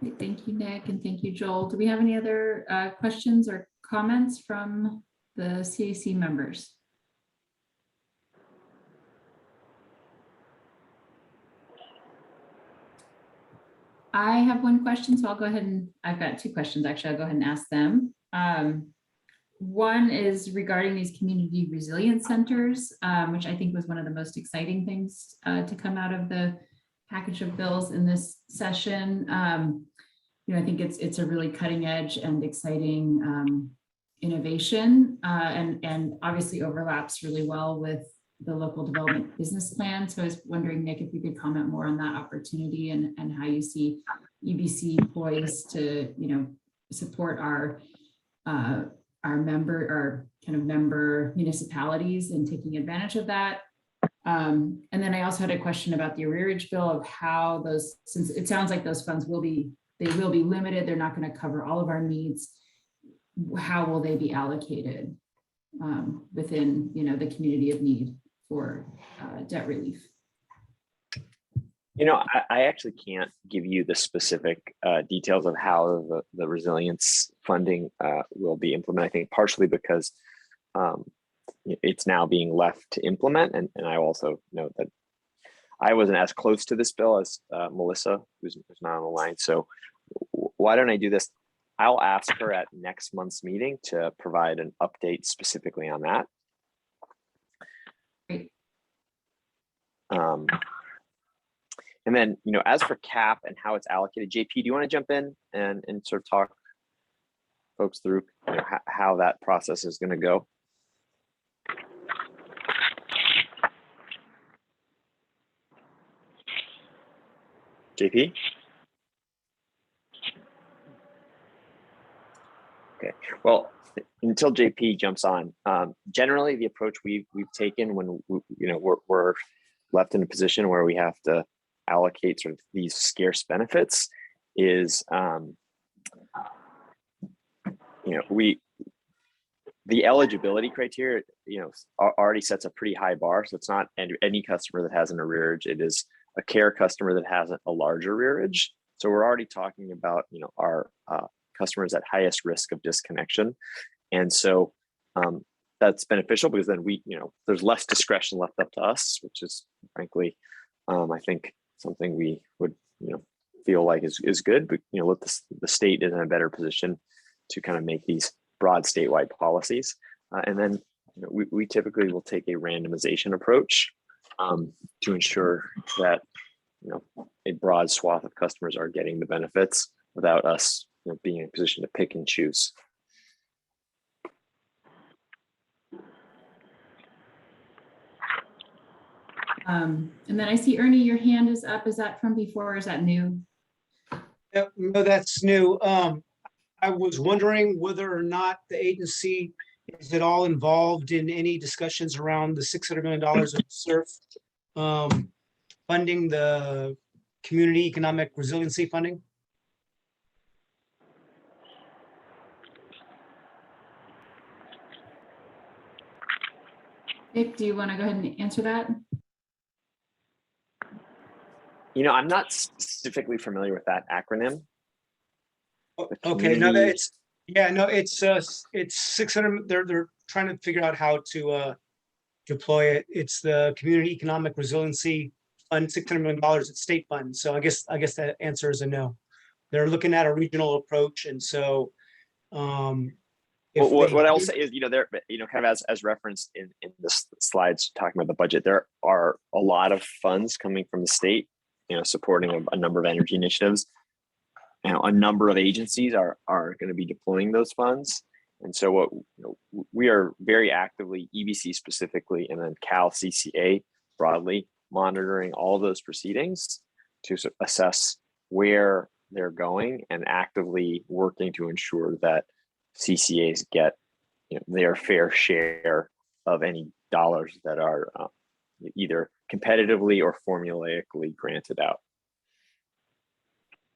Great, thank you, Nick, and thank you, Joel. Do we have any other questions or comments from the CAC members? I have one question, so I'll go ahead and, I've got two questions, actually. I'll go ahead and ask them. One is regarding these community resilience centers, which I think was one of the most exciting things to come out of the package of bills in this session. I think it's a really cutting edge and exciting innovation, and obviously overlaps really well with the local development business plan. So I was wondering, Nick, if you could comment more on that opportunity and how you see EBC poised to, support our member municipalities in taking advantage of that. And then I also had a question about the arrearage bill of how those, since it sounds like those funds will be limited, they're not going to cover all of our needs. How will they be allocated within, the community of need for debt relief? I actually can't give you the specific details of how the resilience funding will be implemented. I think partially because it's now being left to implement. And I also note that I wasn't as close to this bill as Melissa, who's not on the line. So why don't I do this? I'll ask her at next month's meeting to provide an update specifically on that. Great. And then, as for CAP and how it's allocated, JP, do you want to jump in and sort of talk folks through how that process is going to go? JP? Okay, well, until JP jumps on, generally the approach we've taken when we're left in a position where we have to allocate sort of these scarce benefits is, the eligibility criteria, already sets a pretty high bar. So it's not any customer that has an arrearage. It is a care customer that has a larger arrearage. So we're already talking about, our customers at highest risk of disconnection. And so that's beneficial because then there's less discretion left up to us, which is frankly, I think something we would, feel like is good, but, let the state is in a better position to kind of make these broad statewide policies. And then we typically will take a randomization approach to ensure that, a broad swath of customers are getting the benefits without us being in a position to pick and choose. And then I see, Ernie, your hand is up. Is that from before or is that new? Yep, no, that's new. I was wondering whether or not the agency is at all involved in any discussions around the $600 million of SURF funding, the community economic resiliency funding. Nick, do you want to go ahead and answer that? I'm not specifically familiar with that acronym. Okay, no, it's 600. They're trying to figure out how to deploy it. It's the Community Economic Resiliency Fund, $600 million. It's state fund. So I guess that answer is a no. They're looking at a regional approach, and so what I'll say is, there, kind of as referenced in the slides talking about the budget, there are a lot of funds coming from the state, supporting a number of energy initiatives. A number of agencies are going to be deploying those funds. And so what we are very actively, EBC specifically, and then Cal CCA broadly, monitoring all those proceedings to assess where they're going and actively working to ensure that CCAs get their fair share of any dollars that are either competitively or formulaically granted out.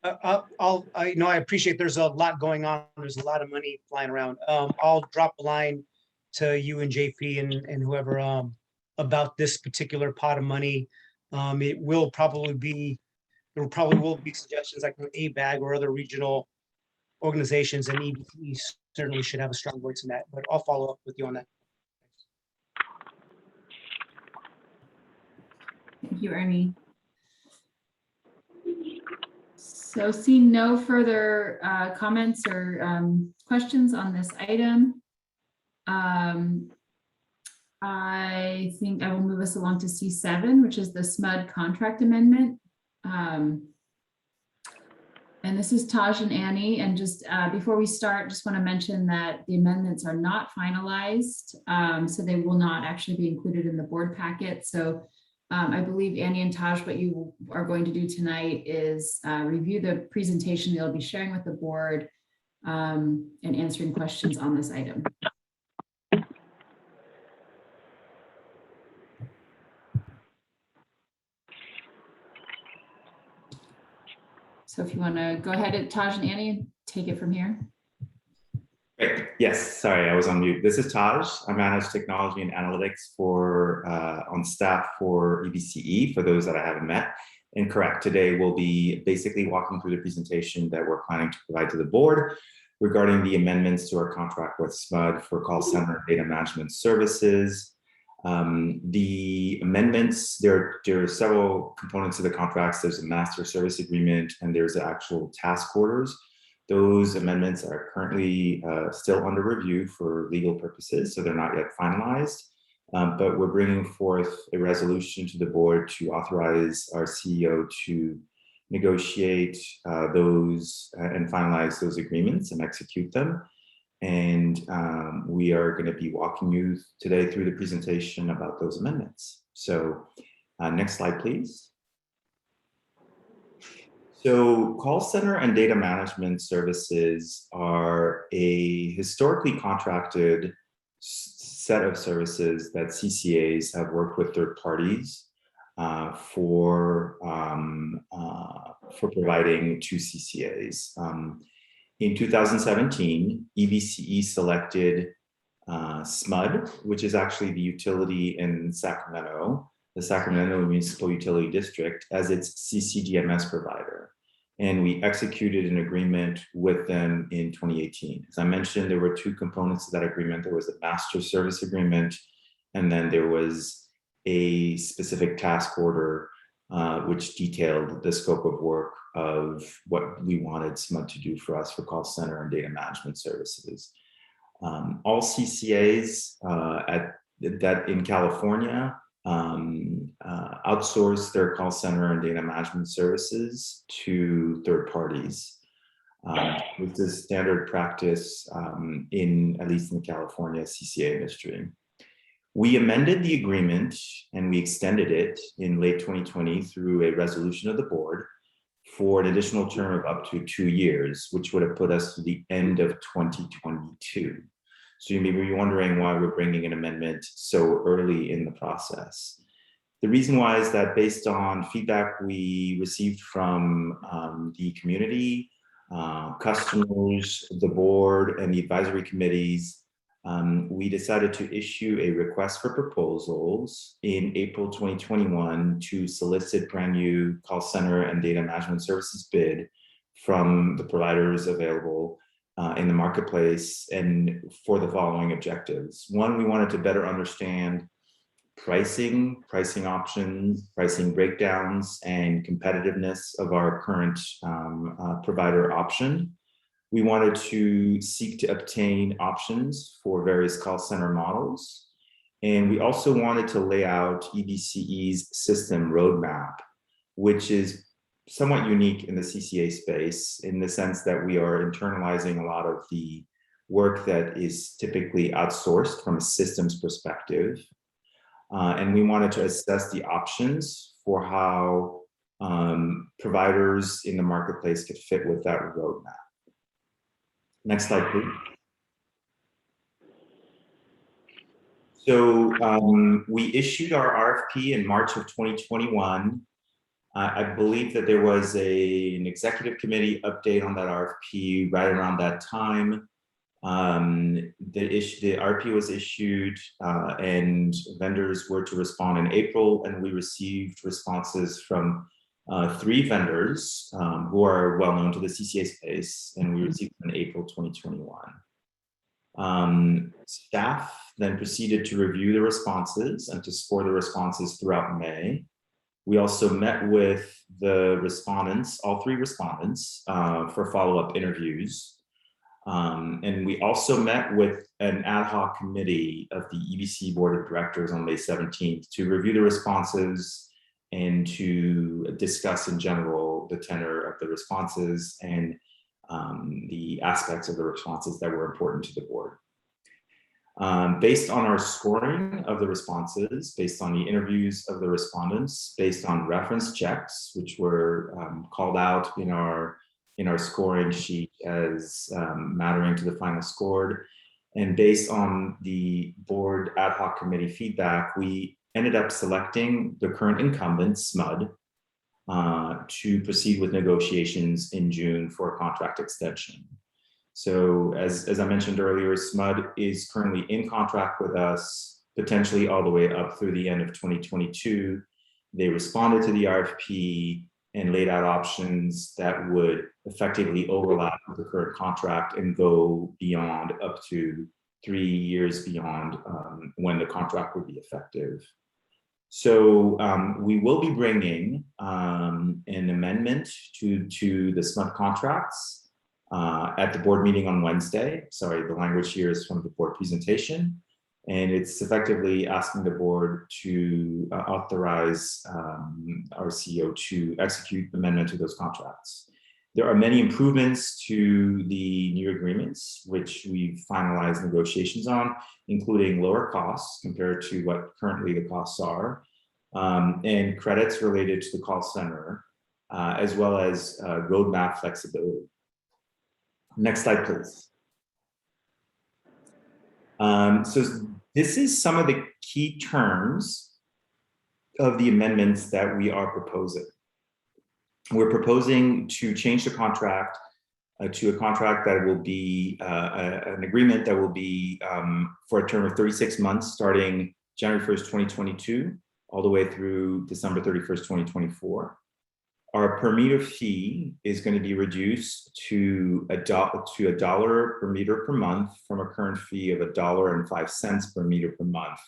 I appreciate there's a lot going on. There's a lot of money flying around. I'll drop a line to you and JP and whoever about this particular pot of money. There will probably be suggestions like from ABAG or other regional organizations, and EBC certainly should have a strong voice in that, but I'll follow up with you on that. Thank you, Ernie. So seeing no further comments or questions on this item, I think I will move us along to C7, which is the SMUD contract amendment. And this is Taj and Annie. And just before we start, just want to mention that the amendments are not finalized. So they will not actually be included in the board packet. So I believe Annie and Taj, what you are going to do tonight is review the presentation they'll be sharing with the board and answering questions on this item. So if you want to go ahead, Taj and Annie, take it from here. Great. Yes, sorry, I was on mute. This is Taj. I manage technology and analytics for on staff for EBCE, for those that I haven't met. And correct, today we'll be basically walking through the presentation that we're planning to provide to the board regarding the amendments to our contract with SMUD for call center data management services. The amendments, there are several components of the contracts. There's a master service agreement and there's the actual task orders. Those amendments are currently still under review for legal purposes, so they're not yet finalized. But we're bringing forth a resolution to the board to authorize our CEO to negotiate those and finalize those agreements and execute them. And we are going to be walking you today through the presentation about those amendments. So next slide, please. So call center and data management services are a historically contracted set of services that CCAs have worked with third parties for providing to CCAs. In 2017, EBCE selected SMUD, which is actually the utility in Sacramento, the Sacramento Municipal Utility District, as its CCDMS provider. And we executed an agreement with them in 2018. As I mentioned, there were two components to that agreement. There was a master service agreement, and then there was a specific task order which detailed the scope of work of what we wanted SMUD to do for us for call center and data management services. All CCAs that in California outsource their call center and data management services to third parties. This is standard practice at least in the California CCA industry. We amended the agreement and we extended it in late 2020 through a resolution of the board for an additional term of up to 2 years, which would have put us to the end of 2022. So you may be wondering why we're bringing an amendment so early in the process. The reason why is that based on feedback we received from the community, customers, the board, and the advisory committees, we decided to issue a request for proposals in April 2021 to solicit brand new call center and data management services bid from the providers available in the marketplace, and for the following objectives. One, we wanted to better understand pricing options, pricing breakdowns, and competitiveness of our current provider option. We wanted to seek to obtain options for various call center models. And we also wanted to lay out EBCE's system roadmap, which is somewhat unique in the CCA space in the sense that we are internalizing a lot of the work that is typically outsourced from a systems perspective. And we wanted to assess the options for how providers in the marketplace could fit with that roadmap. Next slide, please. So we issued our RFP in March of 2021. I believe that there was an executive committee update on that RFP right around that time. The RFP was issued and vendors were to respond in April, and we received responses from 3 vendors who are well known to the CCA space, and we received them in April 2021. Staff then proceeded to review the responses and to score the responses throughout May. We also met with the respondents, all 3 respondents, for follow-up interviews. And we also met with an ad hoc committee of the EBC Board of Directors on May 17th to review the responses and to discuss in general the tenor of the responses and the aspects of the responses that were important to the board. Based on our scoring of the responses, based on the interviews of the respondents, based on reference checks, which were called out in our scoring sheet as mattering to the final score, and based on the board ad hoc committee feedback, we ended up selecting the current incumbent, SMUD, to proceed with negotiations in June for a contract extension. So as I mentioned earlier, SMUD is currently in contract with us, potentially all the way up through the end of 2022. They responded to the RFP and laid out options that would effectively overlap with the current contract and go beyond up to 3 years beyond when the contract would be effective. So we will be bringing an amendment to the SMUD contracts at the board meeting on Wednesday. Sorry, the language here is from the board presentation. And it's effectively asking the board to authorize our CEO to execute amendment to those contracts. There are many improvements to the new agreements, which we've finalized negotiations on, including lower costs compared to what currently the costs are, and credits related to the call center, as well as roadmap flexibility. Next slide, please. So this is some of the key terms of the amendments that we are proposing. We're proposing to change the contract to a contract that will be an agreement that will be for a term of 36 months, starting January 1st, 2022, all the way through December 31st, 2024. Our per meter fee is going to be reduced to $1 per meter per month from a current fee of $1.05 per meter per month.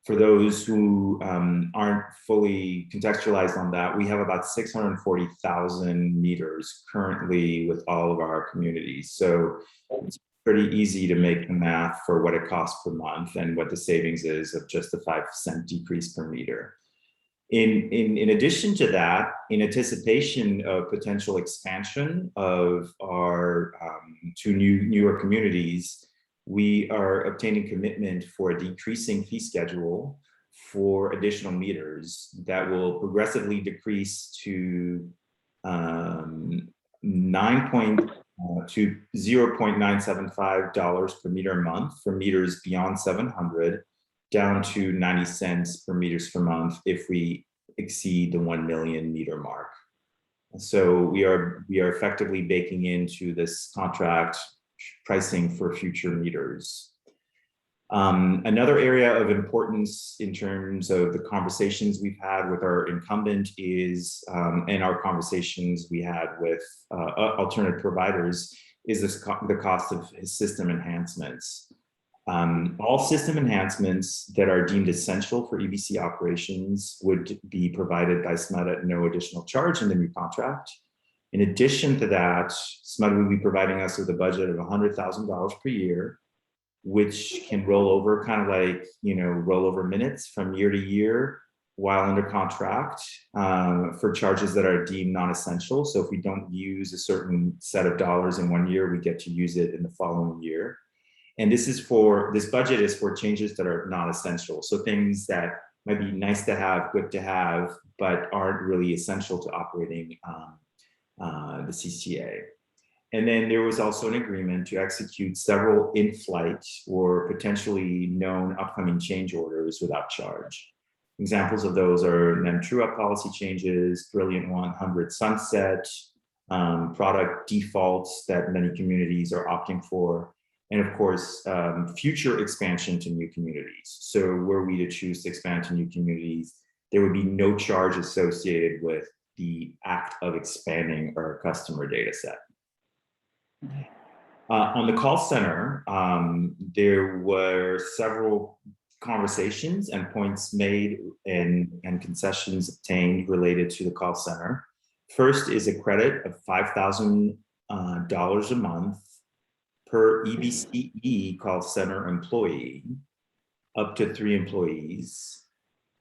For those who aren't fully contextualized on that, we have about 640,000 meters currently with all of our communities. So it's pretty easy to make the math for what it costs per month and what the savings is of just a 5-cent decrease per meter. In addition to that, in anticipation of potential expansion of our two newer communities, we are obtaining commitment for a decreasing fee schedule for additional meters that will progressively decrease to $0.975 per meter a month for meters beyond 700, down to 90 cents per meters per month if we exceed the 1 million meter mark. So we are effectively baking into this contract pricing for future meters. Another area of importance in terms of the conversations we've had with our incumbent is, and our conversations we had with alternate providers, is the cost of system enhancements. All system enhancements that are deemed essential for EBC operations would be provided by SMUD at no additional charge in the new contract. In addition to that, SMUD will be providing us with a budget of $100,000 per year, which can roll over kind of like, roll over minutes from year to year while under contract for charges that are deemed non-essential. So if we don't use a certain set of dollars in 1 year, we get to use it in the following year. And this budget is for changes that are not essential. So things that might be nice to have, good to have, but aren't really essential to operating the CCA. And then there was also an agreement to execute several in-flight or potentially known upcoming change orders without charge. Examples of those are NEM true-up policy changes, Brilliant 100 sunset, product defaults that many communities are opting for, and of course, future expansion to new communities. So were we to choose to expand to new communities, there would be no charge associated with the act of expanding our customer data set. On the call center, there were several conversations and points made and concessions obtained related to the call center. First is a credit of $5,000 a month per EBCE call center employee, up to 3 employees,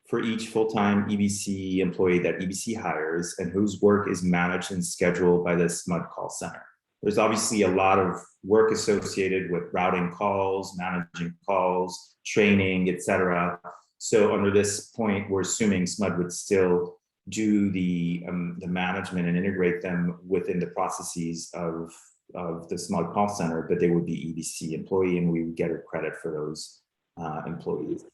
for each full-time EBC employee that EBC hires and whose work is managed and scheduled by the SMUD call center. There's obviously a lot of work associated with routing calls, managing calls, training, etc. So under this point, we're assuming SMUD would still do the management and integrate them within the processes of the SMUD call center, but they would be EBC employee and we would get a credit for those employees.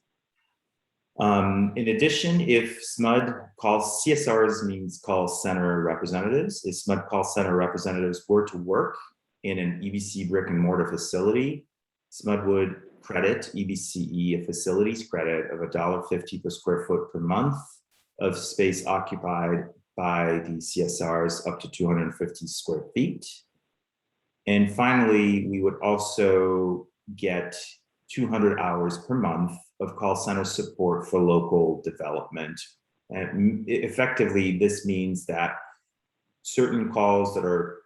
In addition, if SMUD calls, CSRs means call center representatives. If SMUD call center representatives were to work in an EBC brick and mortar facility, SMUD would credit EBCE a facilities credit of $1.50 per square foot per month of space occupied by the CSRs up to 250 square feet. And finally, we would also get 200 hours per month of call center support for local development. And effectively, this means that certain calls that are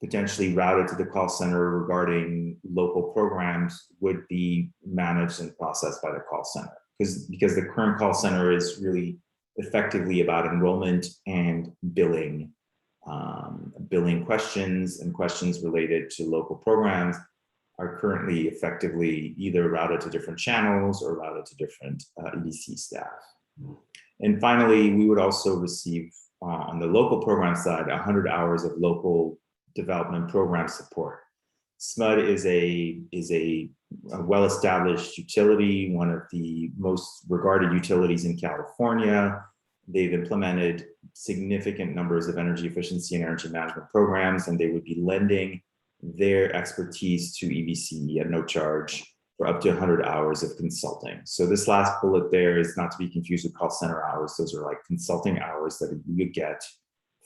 potentially routed to the call center regarding local programs would be managed and processed by the call center. Because the current call center is really effectively about enrollment and billing, billing questions and questions related to local programs are currently effectively either routed to different channels or routed to different EDC staff. And finally, we would also receive on the local program side 100 hours of local development program support. SMUD is a well-established utility, one of the most regarded utilities in California. They've implemented significant numbers of energy efficiency and energy management programs, and they would be lending their expertise to EBCE at no charge for up to 100 hours of consulting. So this last bullet there is not to be confused with call center hours. Those are like consulting hours that we would get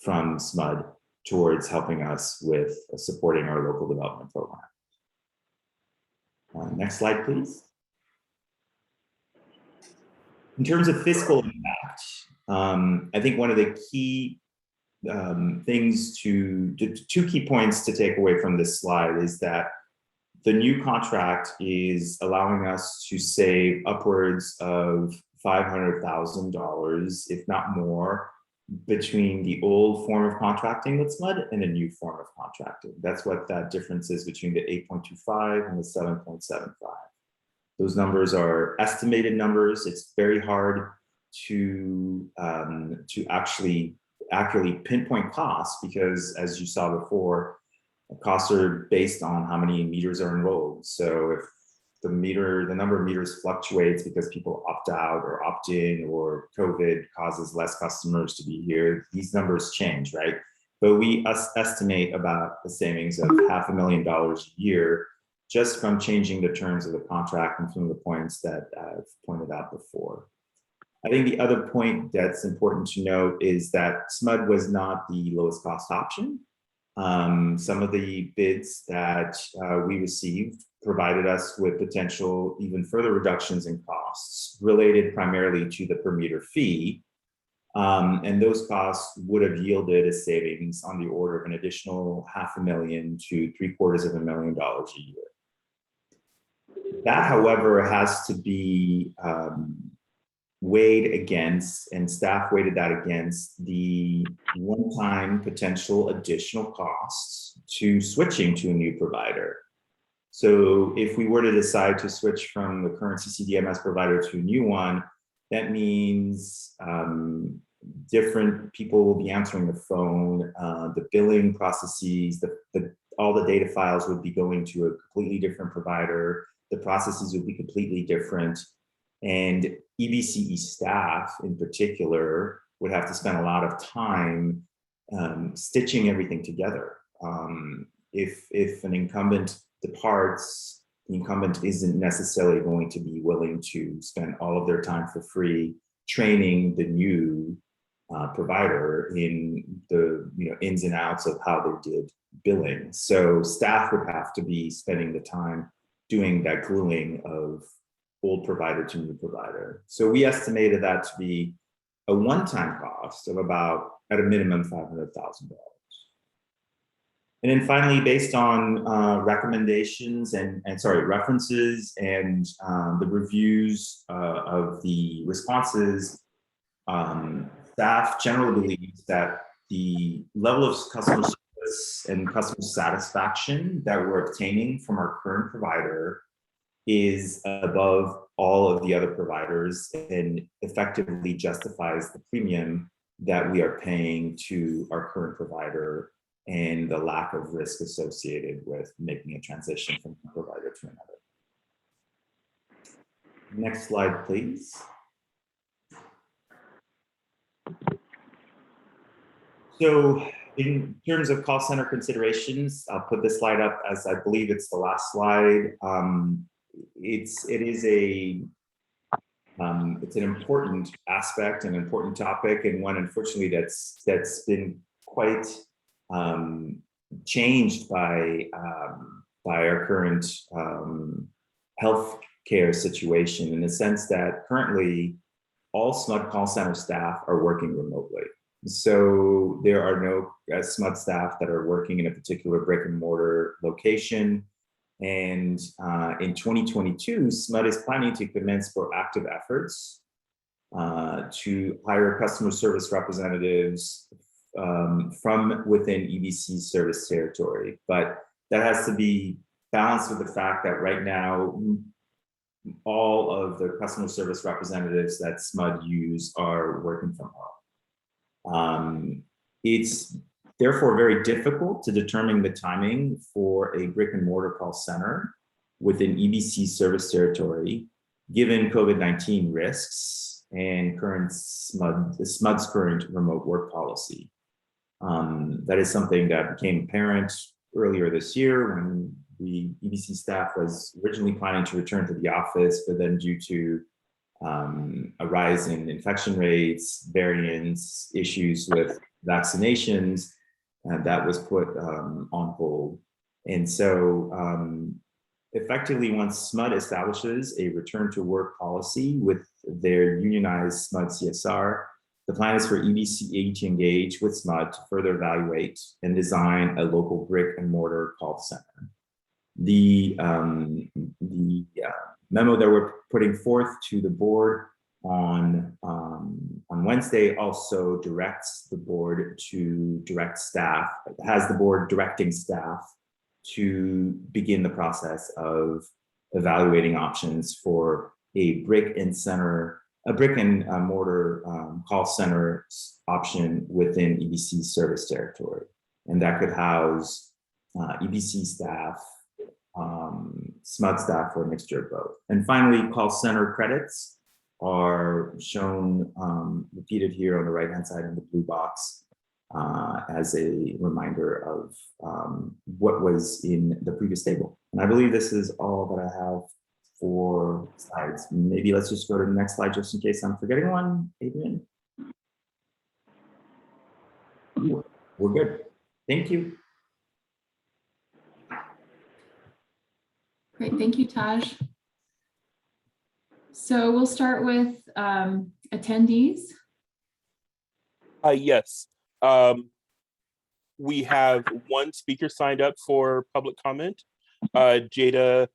from SMUD towards helping us with supporting our local development program. Next slide, please. In terms of fiscal impact, I think one of the key things two key points to take away from this slide is that the new contract is allowing us to save upwards of $500,000, if not more, between the old form of contracting with SMUD and a new form of contracting. That's what that difference is between the 8.25 and the 7.75. Those numbers are estimated numbers. It's very hard to actually accurately pinpoint costs because, as you saw before, costs are based on how many meters are enrolled. So if the number of meters fluctuates because people opt out or opt in, or COVID causes less customers to be here, these numbers change, right? But we estimate about a savings of $500,000 a year just from changing the terms of the contract and from the points that I've pointed out before. I think the other point that's important to note is that SMUD was not the lowest cost option. Some of the bids that we received provided us with potential even further reductions in costs related primarily to the per meter fee. And those costs would have yielded a savings on the order of an additional $500,000 to $750,000 a year. That, however, has to be weighed against, and staff weighted that against, the one-time potential additional costs to switching to a new provider. So if we were to decide to switch from the current CCDMS provider to a new one, that means different people will be answering the phone, the billing processes, all the data files would be going to a completely different provider. The processes would be completely different. And EBCE staff in particular would have to spend a lot of time stitching everything together. If an incumbent departs, the incumbent isn't necessarily going to be willing to spend all of their time for free training the new provider in the ins and outs of how they did billing. So staff would have to be spending the time doing that gluing of old provider to new provider. So we estimated that to be a one-time cost of about, at a minimum, $500,000. And then finally, based on recommendations and references and the reviews of the responses, staff generally believes that the level of customer service and customer satisfaction that we're obtaining from our current provider is above all of the other providers and effectively justifies the premium that we are paying to our current provider and the lack of risk associated with making a transition from one provider to another. Next slide, please. So in terms of call center considerations, I'll put this slide up as I believe it's the last slide. It's an important aspect, an important topic, and one unfortunately that's been quite changed by our current health care situation, in the sense that currently all SMUD call center staff are working remotely. So there are no SMUD staff that are working in a particular brick and mortar location. And in 2022, SMUD is planning to commence proactive efforts to hire customer service representatives from within EBC service territory. But that has to be balanced with the fact that right now, all of the customer service representatives that SMUD use are working from home. It's therefore very difficult to determine the timing for a brick and mortar call center within EBC service territory, given COVID-19 risks and SMUD's current remote work policy. That is something that became apparent earlier this year when the EBC staff was originally planning to return to the office, but then due to a rise in infection rates, variants, issues with vaccinations, that was put on hold. And so effectively, once SMUD establishes a return to work policy with their unionized SMUD CSR, the plan is for EBCE to engage with SMUD to further evaluate and design a local brick and mortar call center. The memo that we're putting forth to the board on Wednesday also directs the board to direct staff, has the board directing staff to begin the process of evaluating options for a brick and mortar call center option within EBC service territory. And that could house EBC staff, SMUD staff, or a mixture of both. And finally, call center credits are shown repeated here on the right hand side in the blue box as a reminder of what was in the previous table. And I believe this is all that I have for slides. Maybe let's just go to the next slide just in case I'm forgetting one. Adrian? We're good. Thank you. Great, thank you, Taj. So we'll start with attendees. Yes. We have one speaker signed up for public comment, Jada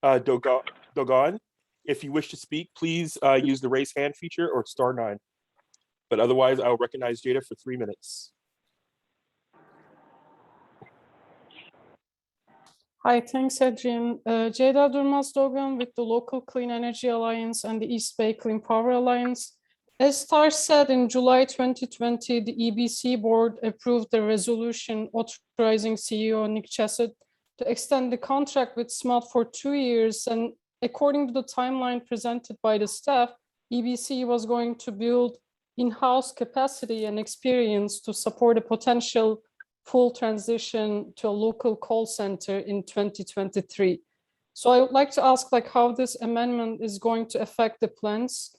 Dogon. If you wish to speak, please use the raise hand feature or *9. But otherwise, I'll recognize Jada for 3 minutes. Hi, thanks, Adrian. Jada Durmaz Dogan with the Local Clean Energy Alliance and the East Bay Clean Power Alliance. As Tar said, in July 2020, the EBC board approved a resolution authorizing CEO Nick Chesed to extend the contract with SMUD for 2 years. And according to the timeline presented by the staff, EBC was going to build in-house capacity and experience to support a potential full transition to a local call center in 2023. So I would like to ask how this amendment is going to affect the plans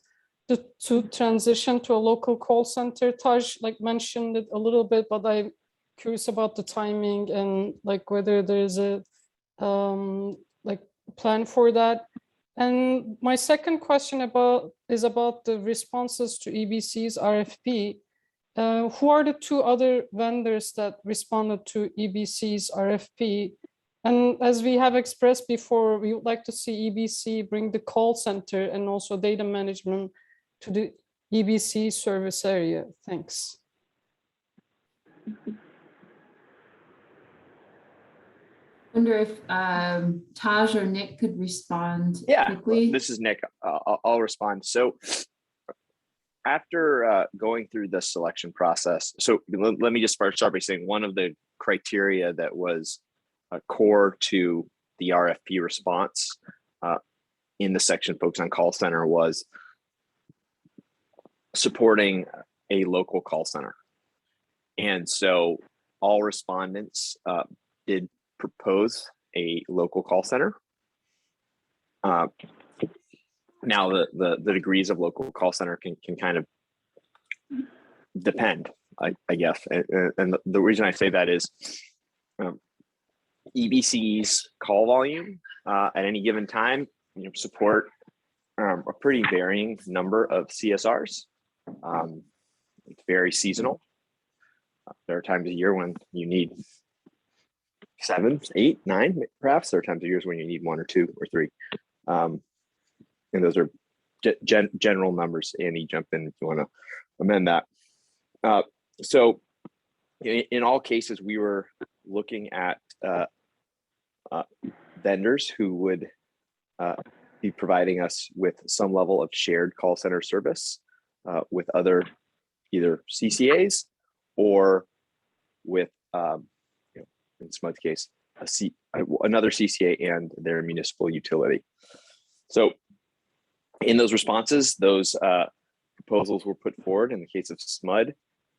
to transition to a local call center. Taj mentioned it a little bit, but I'm curious about the timing and whether there's a plan for that. And my second question is about the responses to EBC's RFP. Who are the 2 other vendors that responded to EBC's RFP? And as we have expressed before, we would like to see EBC bring the call center and also data management to the EBC service area. Thanks. I wonder if Taj or Nick could respond quickly. This is Nick. I'll respond. So after going through the selection process, so let me just start by saying one of the criteria that was core to the RFP response in the section focused on call center was supporting a local call center. And so all respondents did propose a local call center. Now the degrees of local call center can kind of depend, I guess. And the reason I say that is EBC's call volume at any given time support a pretty varying number of CSRs. It's very seasonal. There are times a year when you need 7, 8, 9, perhaps. There are times of years when you need 1 or 2 or 3. And those are general numbers. Annie, jump in if you want to amend that. So in all cases, we were looking at vendors who would be providing us with some level of shared call center service with other either CCAs or with, in SMUD's case, another CCA and their municipal utility. So in those responses, those proposals were put forward. In the case of SMUD,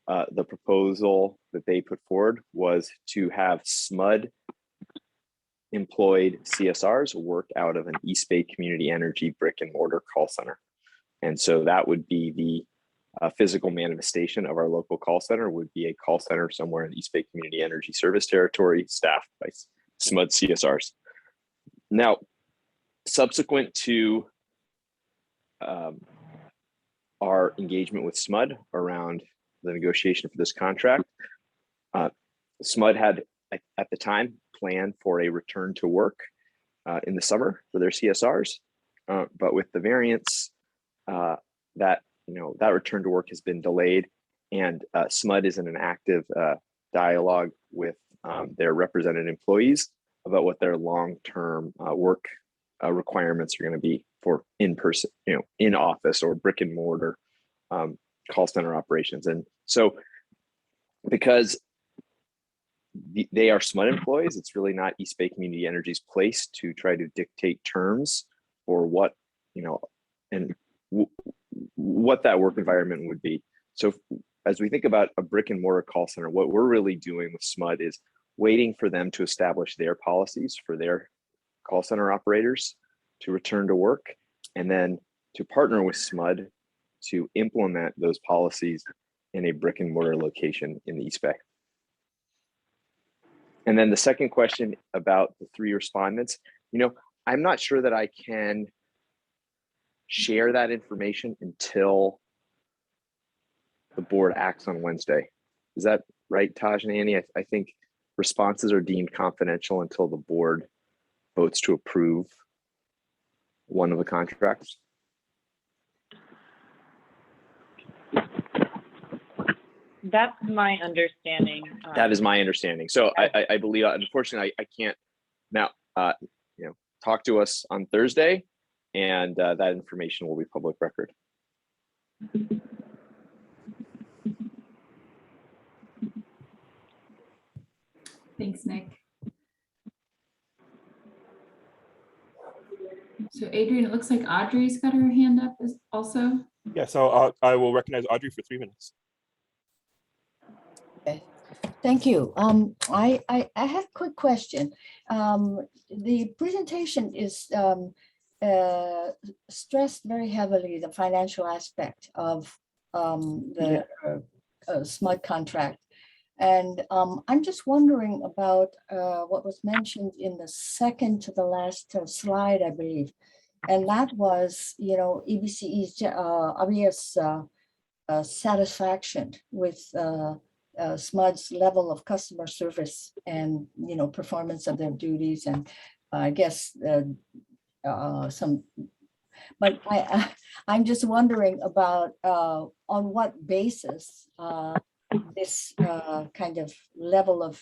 the proposal that they put forward was to have SMUD employed CSRs work out of an East Bay Community Energy brick and mortar call center. And so that would be the physical manifestation of our local call center would be a call center somewhere in East Bay Community Energy Service Territory staffed by SMUD CSRs. Now, subsequent to our engagement with SMUD around the negotiation for this contract, SMUD had at the time planned for a return to work in the summer for their CSRs, but with the variants that return to work has been delayed, and SMUD is in an active dialogue with their represented employees about what their long-term work requirements are going to be for in-person, in office or brick and mortar call center operations. And so because they are SMUD employees, it's really not East Bay Community Energy's place to try to dictate terms for what, and what that work environment would be. So as we think about a brick and mortar call center, what we're really doing with SMUD is waiting for them to establish their policies for their call center operators to return to work, and then to partner with SMUD to implement those policies in a brick and mortar location in the East Bay. And then the second question about the 3 respondents, I'm not sure that I can share that information until the board acts on Wednesday. Is that right, Taj and Annie? I think responses are deemed confidential until the board votes to approve one of the contracts. That's my understanding. That is my understanding. So I believe, unfortunately, I can't now, talk to us on Thursday, and that information will be public record. Thanks, Nick. So Adrian, it looks like Audrey's got her hand up as also. Yeah, so I will recognize Audrey for 3 minutes. Okay. Thank you. I have a quick question. The presentation is stressed very heavily the financial aspect of the SMUD contract. And I'm just wondering about what was mentioned in the second to the last slide, I believe. And that was, you know, EBCE's obvious satisfaction with SMUD's level of customer service and, you know, performance of their duties. And I guess but I'm just wondering about on what basis this kind of level of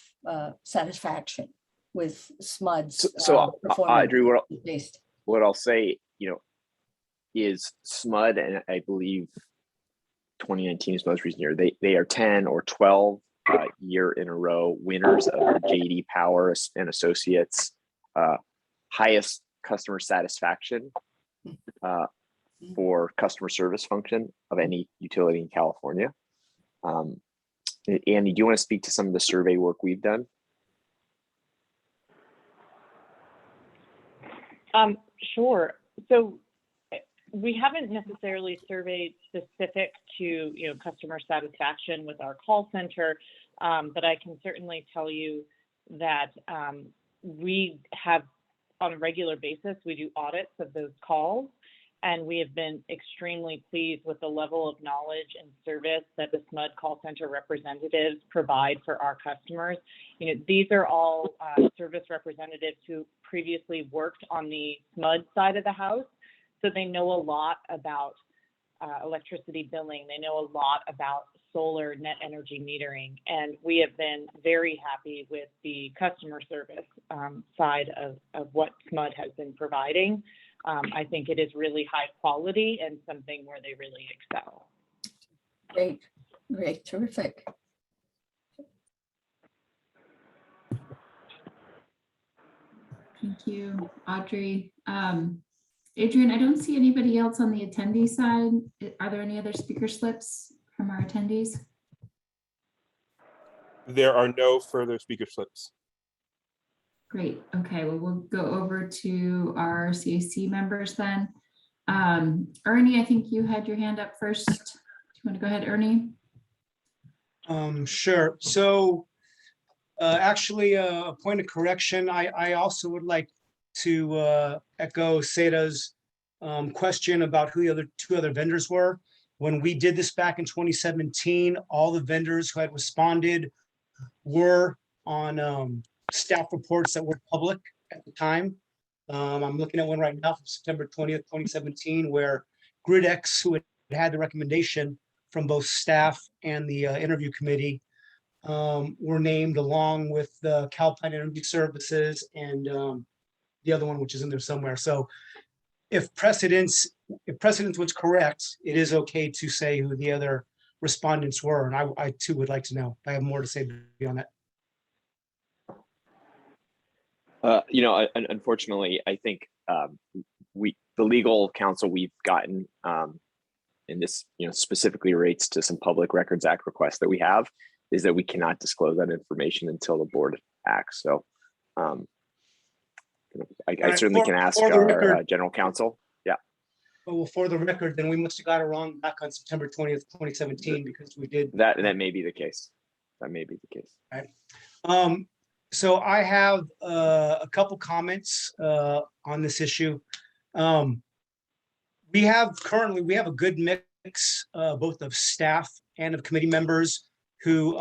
satisfaction with SMUD's performance Audrey, is based. what I'll say, is SMUD, and I believe 2019 is most recent year. They are 10 or 12 year in a row winners of the JD Power and Associates highest customer satisfaction for customer service function of any utility in California. Andy, do you want to speak to some of the survey work we've done? Sure. So we haven't necessarily surveyed specific to customer satisfaction with our call center, but I can certainly tell you that we have on a regular basis, we do audits of those calls, and we have been extremely pleased with the level of knowledge and service that the SMUD call center representatives provide for our customers. These are all service representatives who previously worked on the SMUD side of the house, so they know a lot about electricity billing. They know a lot about solar net energy metering, and we have been very happy with the customer service side of what SMUD has been providing. I think it is really high quality and something where they really excel. Great, terrific. Thank you, Audrey. Adrian, I don't see anybody else on the attendee side. Are there any other speaker slips from our attendees? There are no further speaker slips. Great. Okay, well, we'll go over to our CAC members then. Ernie, I think you had your hand up first. Do you want to go ahead, Ernie? Sure. So actually, a point of correction. I also would like to echo Seta's question about who the two other vendors were. When we did this back in 2017, all the vendors who had responded were on staff reports that were public at the time. I'm looking at one right now from September 20th, 2017, where GridX, who had the recommendation from both staff and the interview committee, were named along with the Calpine Energy Services and the other one, which is in there somewhere. So if precedence was correct, it is okay to say who the other respondents were. And I too would like to know. I have more to say beyond that. Unfortunately, I think the legal counsel we've gotten in this, specifically relates to some Public Records Act requests that we have, is that we cannot disclose that information until the board acts. So I certainly can ask our general counsel. Yeah. Well, for the record, then we must have got it wrong back on September 20th, 2017, because we did that. That may be the case. That may be the case. Right. So I have a couple comments on this issue. We have a good mix both of staff and of committee members who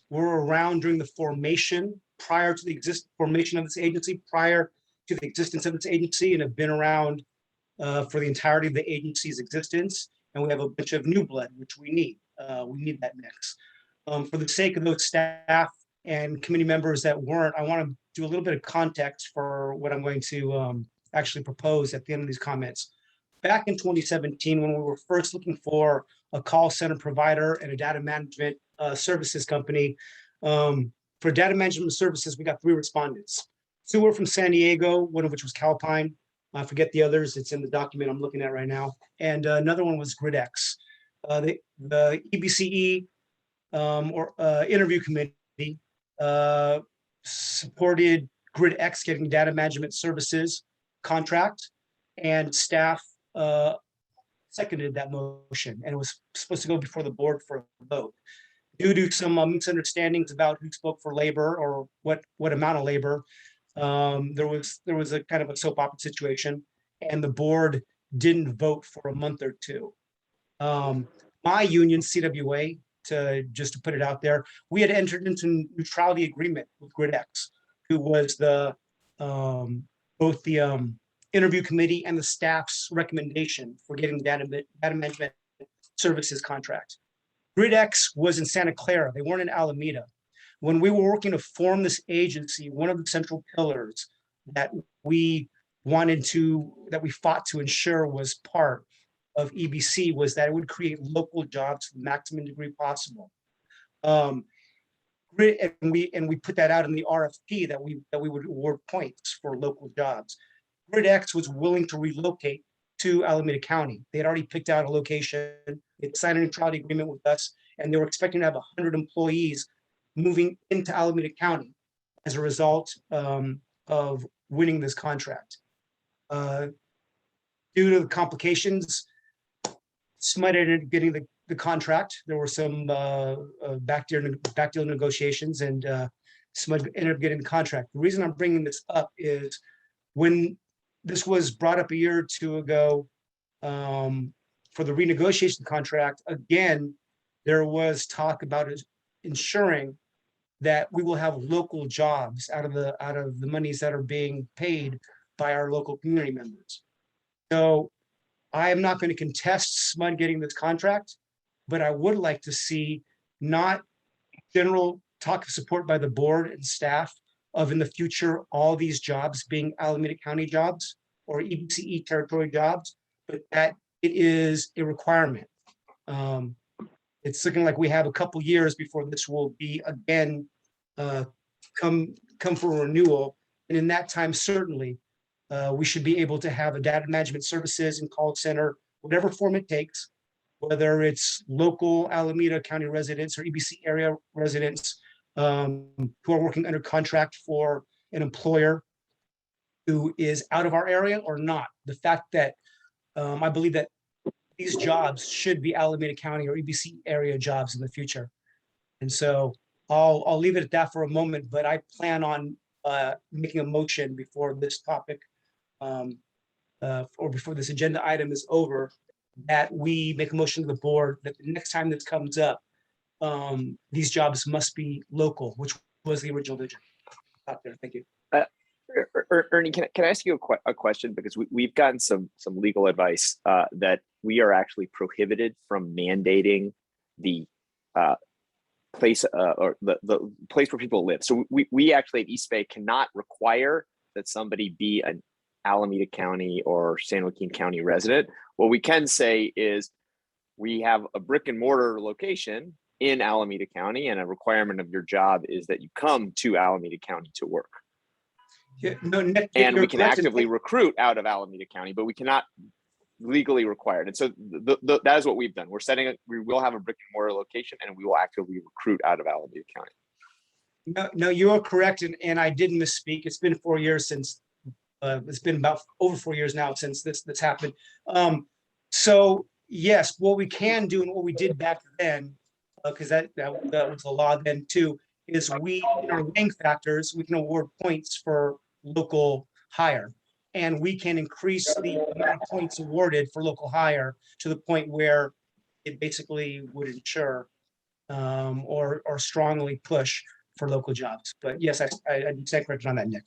were around during the formation, prior to the formation of this agency, prior to the existence of this agency, and have been around for the entirety of the agency's existence. And we have a bunch of new blood, which we need. We need that mix. For the sake of those staff and committee members that weren't, I want to do a little bit of context for what I'm going to actually propose at the end of these comments. back in 2017, when we were first looking for a call center provider and a data management services company. For data management services, we got 3 respondents. 2 were from San Diego, one of which was Calpine. I forget the others. It's in the document I'm looking at right now. And another one was GridX. The EBCE interview committee supported GridX getting data management services contract, and staff seconded that motion, and it was supposed to go before the board for a vote. Due to some misunderstandings about who spoke for labor or what amount of labor, there was a kind of a soap opera situation, and the board didn't vote for a month or 2. My union, CWA, just to put it out there, we had entered into a neutrality agreement with GridX, who was both the interview committee and the staff's recommendation for getting the data management services contract. GridX was in Santa Clara. They weren't in Alameda. When we were working to form this agency, one of the central pillars that we fought to ensure was part of EBC was that it would create local jobs to the maximum degree possible. And we put that out in the RFP that we would award points for local jobs. GridX was willing to relocate to Alameda County. They had already picked out a location. They signed a neutrality agreement with us, and they were expecting to have 100 employees moving into Alameda County as a result of winning this contract. Due to the complications, SMUD ended up getting the contract. There were some backdeal negotiations, and SMUD ended up getting the contract. The reason I'm bringing this up is when this was brought up a year or 2 ago for the renegotiation contract, again, there was talk about ensuring that we will have local jobs out of the monies that are being paid by our local community members. So I am not going to contest SMUD getting this contract, but I would like to see not general talk of support by the board and staff of in the future all these jobs being Alameda County jobs or EBCE territory jobs, but that it is a requirement. It's looking like we have a couple years before this will be again come for renewal, and in that time certainly we should be able to have a data management services and call center, whatever form it takes, whether it's local Alameda County residents or EBC area residents who are working under contract for an employer who is out of our area or not. The fact that I believe that these jobs should be Alameda County or EBC area jobs in the future. And so I'll leave it at that for a moment, but I plan on making a motion before this topic or before this agenda item is over, that we make a motion to the board that the next time this comes up, these jobs must be local, which was the original vision. Out there. Thank you. Ernie, can I ask you a question? Because we've gotten some legal advice that we are actually prohibited from mandating the place or the place where people live. So we actually at East Bay cannot require that somebody be an Alameda County or San Joaquin County resident. What we can say is we have a brick and mortar location in Alameda County, and a requirement of your job is that you come to Alameda County to work. Yeah, no, Nick, and we can actively recruit out of Alameda County, but we cannot legally require it. And so that is what we've done. We will have a brick and mortar location, and we will actively recruit out of Alameda County. No, you are correct, and I did misspeak. It's been 4 years since. It's been about over 4 years now since this happened. So yes, what we can do and what we did back then, because that was the law then too, is we in our weighing factors we can award points for local hire, and we can increase the amount of points awarded for local hire to the point where it basically would ensure or strongly push for local jobs. But yes, I did stand corrected on that, Nick.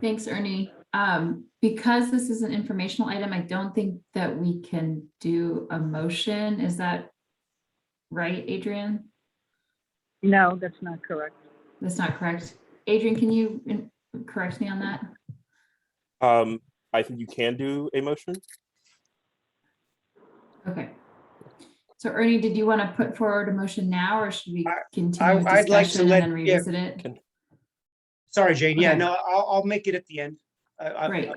Thanks, Ernie. Because this is an informational item, I don't think that we can do a motion. Is that right, Adrienne? No, that's not correct. That's not correct. Adrian, can you correct me on that? I think you can do a motion. Okay. So Ernie, did you want to put forward a motion now, or should we continue with I'd like to discussion let- and then yeah. revisit it? Sorry, Jane. Yeah, Okay. no, I'll make it at the end. Great.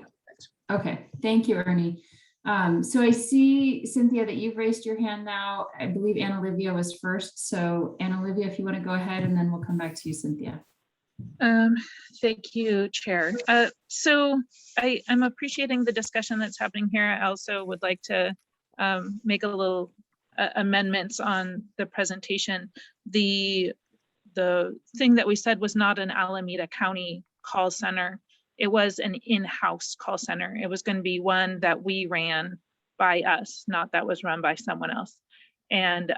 Okay, thank you, Ernie. So I see, Cynthia, that you've raised your hand now. I believe Anna Olivia was first. So Anna Olivia, if you want to go ahead, and then we'll come back to you, Cynthia. Thank you, Chair. So I'm appreciating the discussion that's happening here. I also would like to make a little amendments on the presentation. The thing that we said was not an Alameda County call center. It was an in-house call center. It was going to be one that we ran by us, not that was run by someone else. And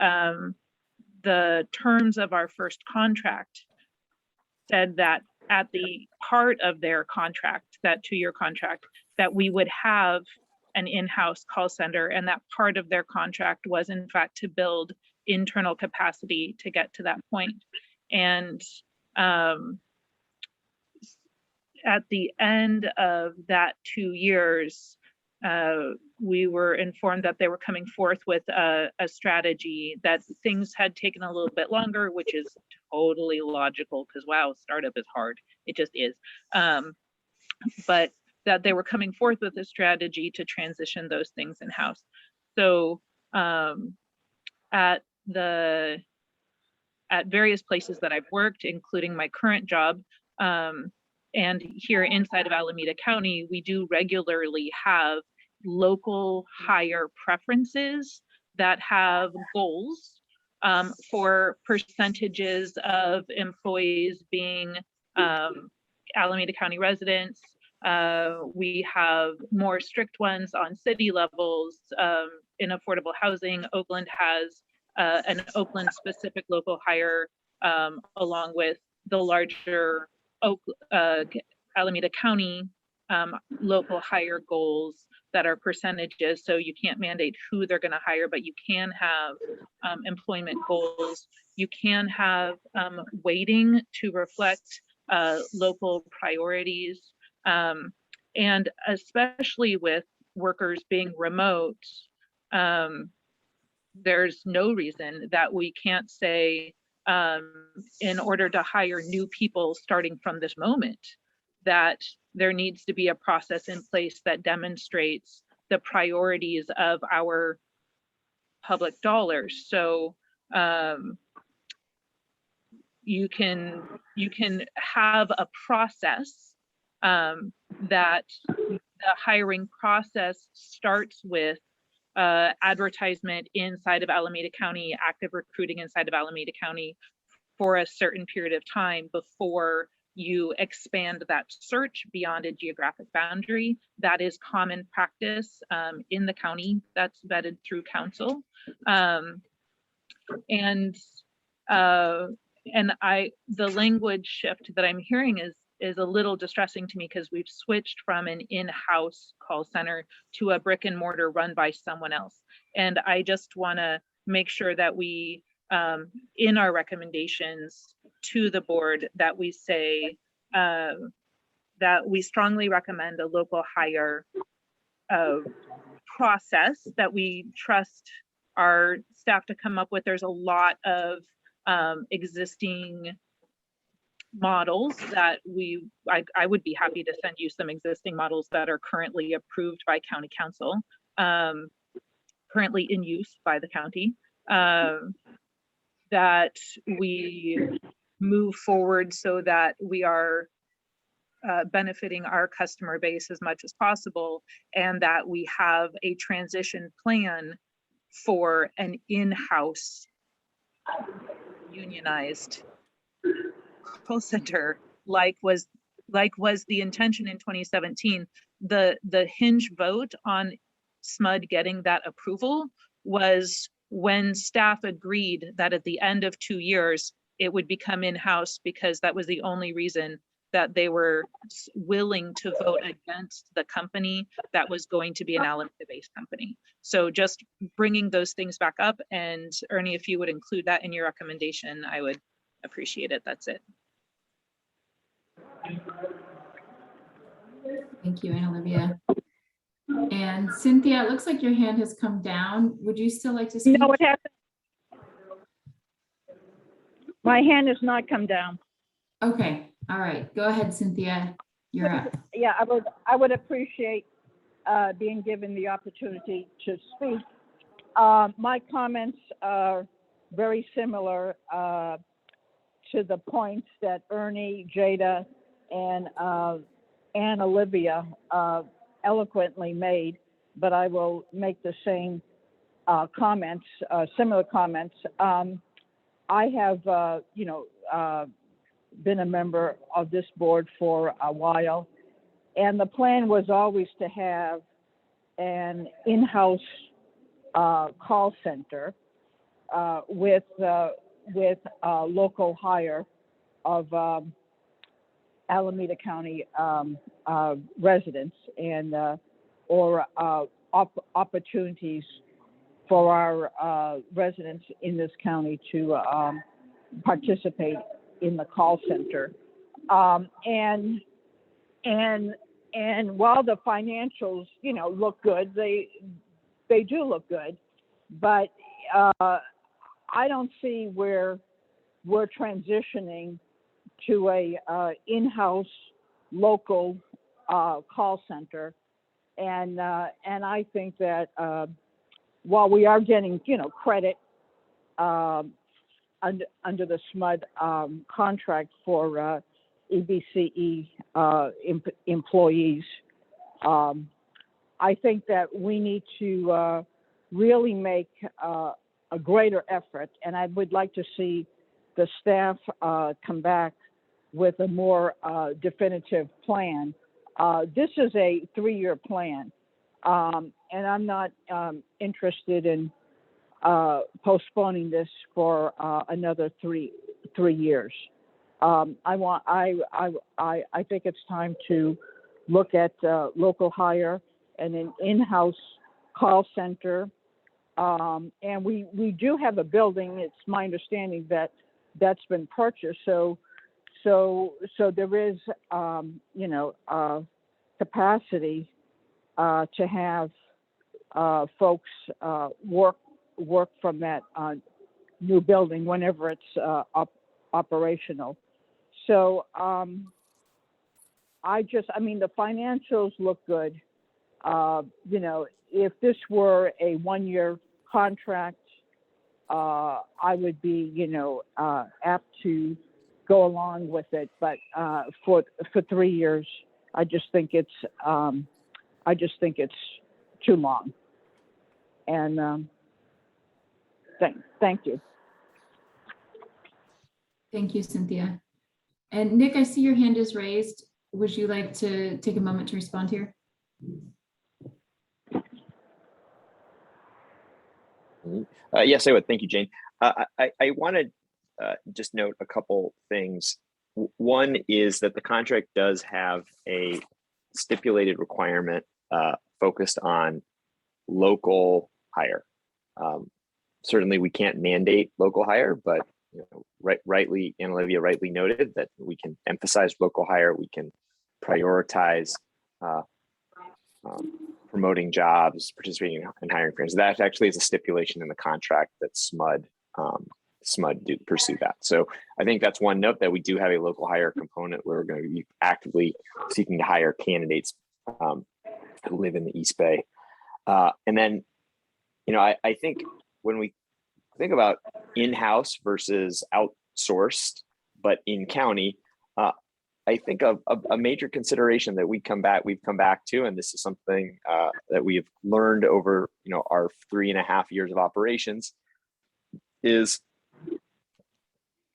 the terms of our first contract said that at the part of their contract, that 2-year contract, that we would have an in-house call center, and that part of their contract was in fact to build internal capacity to get to that point. And at the end of that 2 years, we were informed that they were coming forth with a strategy, that things had taken a little bit longer, which is totally logical because wow, startup is hard. It just is. But that they were coming forth with a strategy to transition those things in-house. So at various places that I've worked, including my current job, and here inside of Alameda County, we do regularly have local hire preferences that have goals for percentages of employees being Alameda County residents. We have more strict ones on city levels. In affordable housing, Oakland has an Oakland specific local hire along with the larger Alameda County local hire goals that are percentages. So you can't mandate who they're going to hire, but you can have employment goals. You can have weighting to reflect local priorities. And especially with workers being remote, there's no reason that we can't say, in order to hire new people starting from this moment, that there needs to be a process in place that demonstrates the priorities of our public dollars. So you can have a process that the hiring process starts with advertisement inside of Alameda County, active recruiting inside of Alameda County for a certain period of time before you expand that search beyond a geographic boundary. That is common practice in the county. That's vetted through council. The language shift that I'm hearing is a little distressing to me, because we've switched from an in-house call center to a brick and mortar run by someone else. And I just want to make sure that we, in our recommendations to the board, that we say that we strongly recommend a local hire process that we trust our staff to come up with. There's a lot of existing models that I would be happy to send you some existing models that are currently approved by county council, currently in use by the county, that we move forward so that we are benefiting our customer base as much as possible, and that we have a transition plan for an in-house unionized call center, like was the intention in 2017. The hinge vote on SMUD getting that approval was when staff agreed that at the end of 2 years it would become in-house, because that was the only reason that they were willing to vote against the company that was going to be an Alameda-based company. So just bringing those things back up, and Ernie, if you would include that in your recommendation, I would appreciate it. That's it. Thank you, Anna Olivia. And Cynthia, it looks like your hand has come down. Would you still like to speak? No, it hasn't. My hand has not come down. Okay, all right. Go ahead, Cynthia. You're up. Yeah, I would appreciate being given the opportunity to speak. My comments are very similar to the points that Ernie, Jada, and Olivia eloquently made, but I will make the same comments, similar comments. I have, been a member of this board for a while, and the plan was always to have an in-house call center with local hire of Alameda County residents and or opportunities for our residents in this county to participate in the call center. And while the financials, look good, they do look good, but I don't see where we're transitioning to a in-house local call center, and I think that while we are getting credit under the SMUD contract for EBCE employees, I think that we need to really make a greater effort, and I would like to see the staff come back with a more definitive plan. This is a 3-year plan, and I'm not interested in postponing this for another three years. I think it's time to look at local hire and an in-house call center. And we do have a building. It's my understanding that that's been purchased. So there is, capacity to have folks work from that new building whenever it's operational. So the financials look good. If this were a 1-year contract, I would be, apt to go along with it. But for 3 years, I just think it's too long. And thank you. Thank you, Cynthia. And Nick, I see your hand is raised. Would you like to take a moment to respond here? Yes, I would. Thank you, Jane. I want to just note a couple things. One is that the contract does have a stipulated requirement focused on local hire. Certainly, we can't mandate local hire, but rightly, and Olivia rightly noted that we can emphasize local hire. We can prioritize promoting jobs, participating in hiring firms. That actually is a stipulation in the contract that SMUD do pursue that. So I think that's one note, that we do have a local hire component where we're going to be actively seeking to hire candidates who live in the East Bay. And then, I think when we think about in-house versus outsourced, but in county, I think a major consideration that we've come back to, and this is something that we have learned over our 3.5 years of operations, is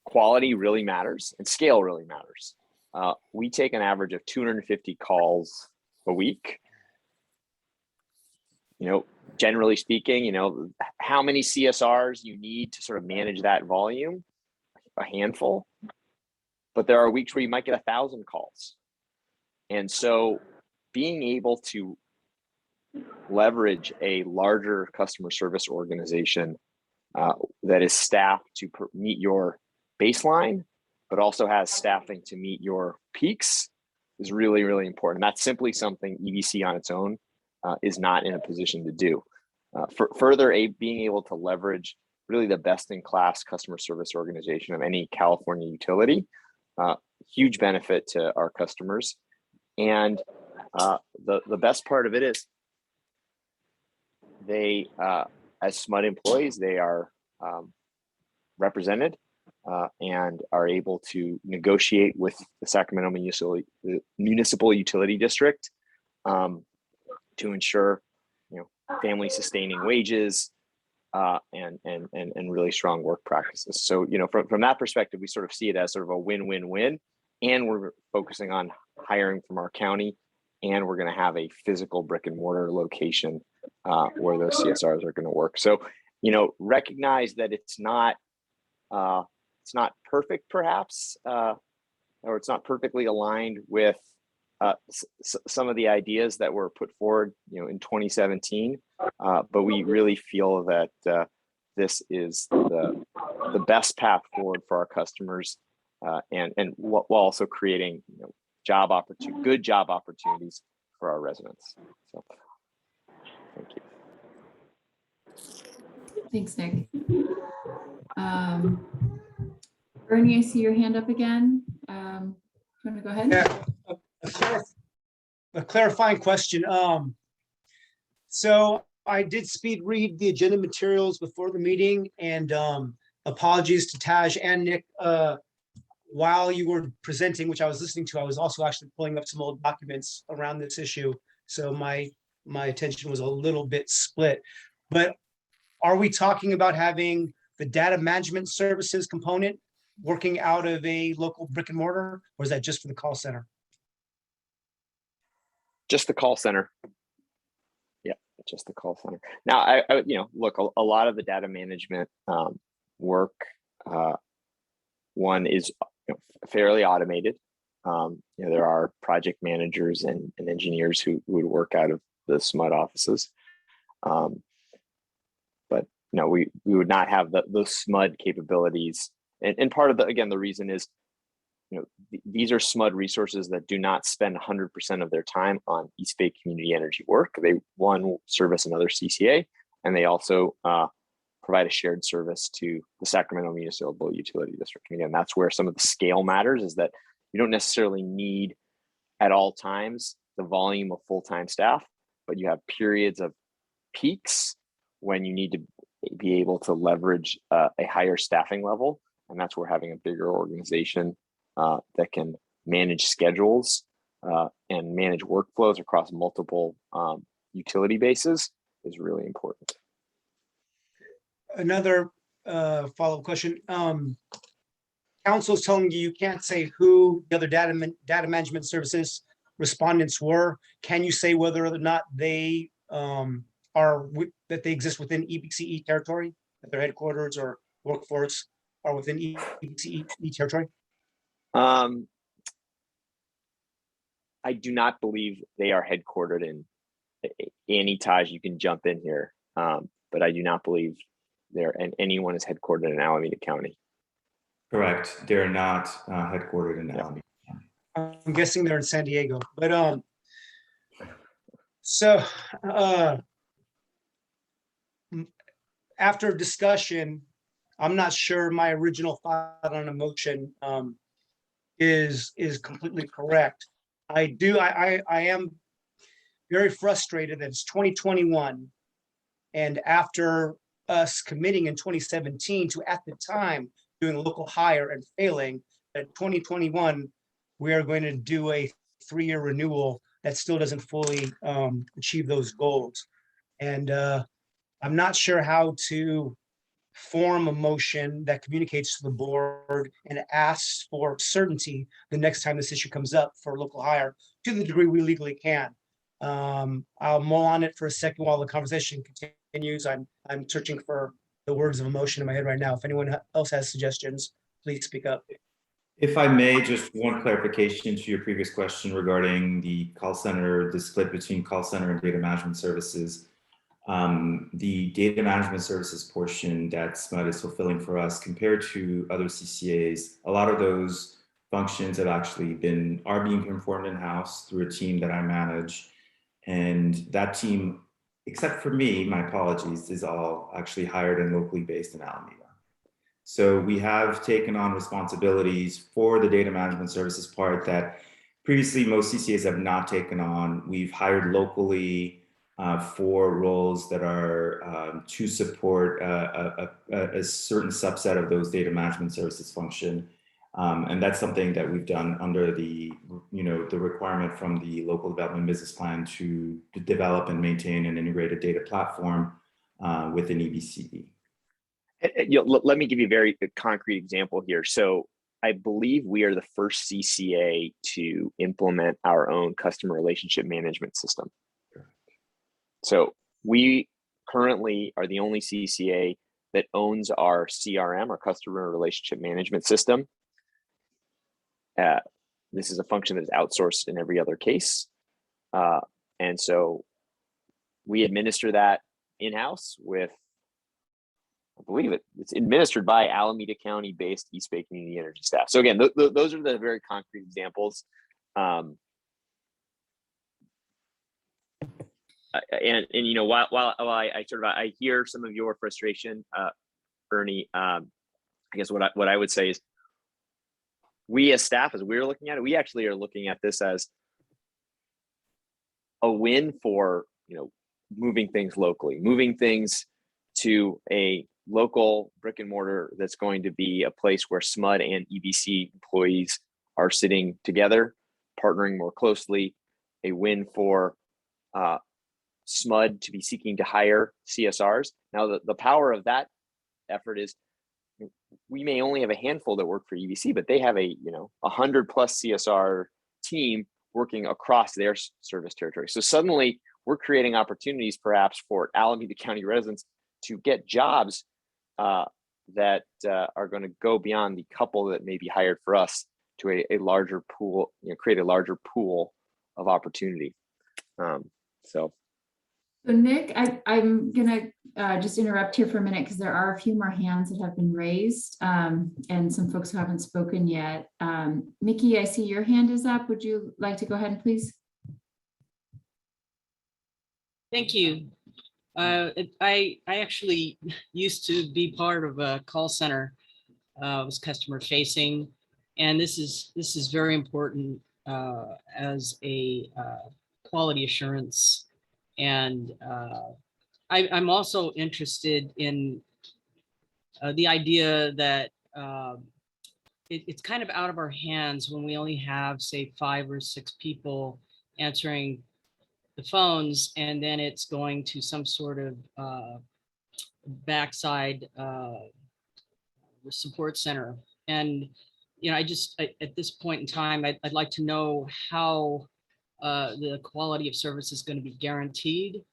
quality really matters and scale really matters. We take an average of 250 calls a week. Generally speaking, how many CSRs you need to sort of manage that volume? A handful. But there are weeks where you might get 1,000 calls. And so being able to leverage a larger customer service organization that is staffed to meet your baseline but also has staffing to meet your peaks is really, really important. That's simply something EBC on its own is not in a position to do. Further, being able to leverage really the best-in-class customer service organization of any California utility, huge benefit to our customers. And the best part of it is they, as SMUD employees, they are represented and are able to negotiate with the Sacramento Municipal Utility District to ensure, family sustaining wages and really strong work practices. So, from that perspective, we sort of see it as sort of a win-win-win, and we're focusing on hiring from our county, and we're going to have a physical brick and mortar location where those CSRs are going to work. So, recognize that it's not perfect, perhaps, or it's not perfectly aligned with some of the ideas that were put forward, in 2017. But we really feel that this is the best path forward for our customers, and while also creating good job opportunities for our residents. So, thank you. Thanks, Nick. Bernie, I see your hand up again. You want to go ahead? Yeah, a clarifying question. So I did speed read the agenda materials before the meeting, and apologies to Taj and Nick. While you were presenting, which I was listening to, I was also actually pulling up some old documents around this issue. So my attention was a little bit split. But are we talking about having the data management services component working out of a local brick and mortar, or is that just for the call center? Just the call center. Yeah, just the call center. Now, I look, a lot of the data management work, one is fairly automated. There are project managers and engineers who would work out of the SMUD offices. But we would not have those SMUD capabilities. And part of the reason is, these are SMUD resources that do not spend 100% of their time on East Bay community energy work. They service another CCA, and they also provide a shared service to the Sacramento Municipal Utility District. And again, that's where some of the scale matters, is that you don't necessarily need at all times the volume of full-time staff, but you have periods of peaks when you need to be able to leverage a higher staffing level. And that's where having a bigger organization that can manage schedules and manage workflows across multiple utility bases is really important. Another follow-up question. Council's telling you can't say who the other data management services respondents were. Can you say whether or not they that they exist within EBCE territory, that their headquarters or workforce are within EBCE territory? I do not believe they are headquartered in Annie. Taj, you can jump in here, but I do not believe anyone is headquartered in Alameda County. Correct. They're not headquartered in Alameda County. I'm guessing they're in San Diego, but so after discussion, I'm not sure my original thought on a motion is completely correct. I am very frustrated that it's 2021, and after us committing in 2017 to, at the time, doing a local hire and failing, that 2021 we are going to do a 3-year renewal that still doesn't fully achieve those goals. And I'm not sure how to form a motion that communicates to the board and asks for certainty the next time this issue comes up for local hire, to the degree we legally can. I'll mull on it for a second while the conversation continues. I'm searching for the words of a motion in my head right now. If anyone else has suggestions, please speak up. If I may, just one clarification to your previous question regarding the call center, the split between call center and data management services. The data management services portion that SMUD is fulfilling for us compared to other CCAs, a lot of those functions have actually are being performed in-house through a team that I manage. And that team, except for me, my apologies, is all actually hired and locally based in Alameda. So we have taken on responsibilities for the data management services part that previously most CCAs have not taken on. We've hired locally for roles that are to support a certain subset of those data management services function. And that's something that we've done under the requirement from the local development business plan to develop and maintain an integrated data platform within EBCD. Let me give you a very concrete example here. So I believe we are the first CCA to implement our own customer relationship management system. So we currently are the only CCA that owns our CRM, our customer relationship management system. This is a function that is outsourced in every other case. And so we administer that in-house with, I believe it's administered by Alameda County based East Bay Community Energy staff. So again, those are the very concrete examples. And while I hear some of your frustration, Ernie, I guess what I would say is, we as staff, as we're looking at it, we actually are looking at this as a win for moving things locally, moving things to a local brick and mortar that's going to be a place where SMUD and EBC employees are sitting together, partnering more closely, a win for SMUD to be seeking to hire CSRs. Now, the power of that effort is we may only have a handful that work for EBC, but they have a 100+ CSR team working across their service territory. So suddenly we're creating opportunities perhaps for Alameda County residents to get jobs that are going to go beyond the couple that may be hired for us to a larger pool, create a larger pool of opportunity. So Nick, I'm gonna just interrupt here for a minute because there are a few more hands that have been raised and some folks who haven't spoken yet. Mickey, I see your hand is up. Would you like to go ahead and please? Thank you. I actually used to be part of a call center, was customer facing, and this is very important as a quality assurance. And I'm also interested in the idea that it's kind of out of our hands when we only have, say, 5 or 6 people answering the phones, and then it's going to some sort of backside support center. And at this point in time, I'd like to know how the quality of service is going to be guaranteed.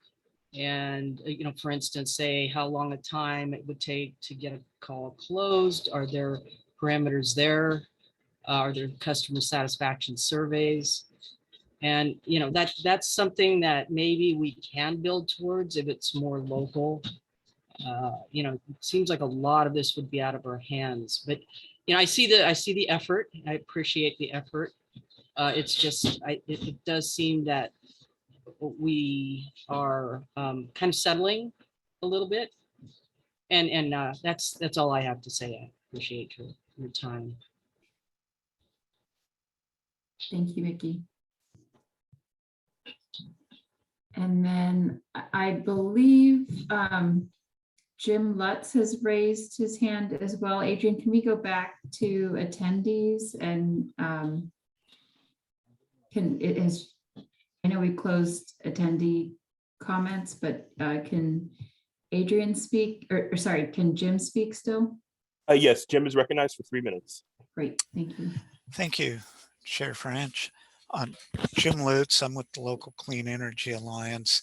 And for instance, say how long a time it would take to get a call closed. Are there parameters there? Are there customer satisfaction surveys? And that's something that maybe we can build towards if it's more local. It seems like a lot of this would be out of our hands, but I see the effort. I appreciate the effort. It's just it does seem that we are kind of settling a little bit, and that's all I have to say. I appreciate your time. Thank you, Mickey. And then I believe Jim Lutz has raised his hand as well. Adrian, can we go back to attendees and I know we closed attendee comments, but can Adrian speak or sorry, can Jim speak still? Yes, Jim is recognized for 3 minutes. Great, thank you. Thank you, Chair French. Jim Lutz, I'm with the local Clean Energy Alliance,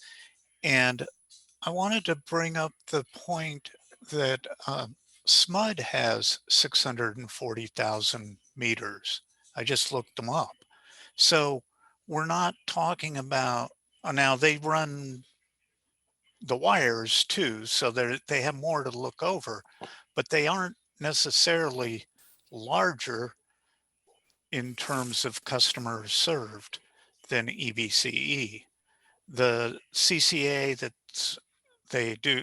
and I wanted to bring up the point that SMUD has 640,000 meters. I just looked them up. So we're not talking about, now they run the wires too, so they have more to look over, but they aren't necessarily larger in terms of customers served than EBCE. The CCA that they do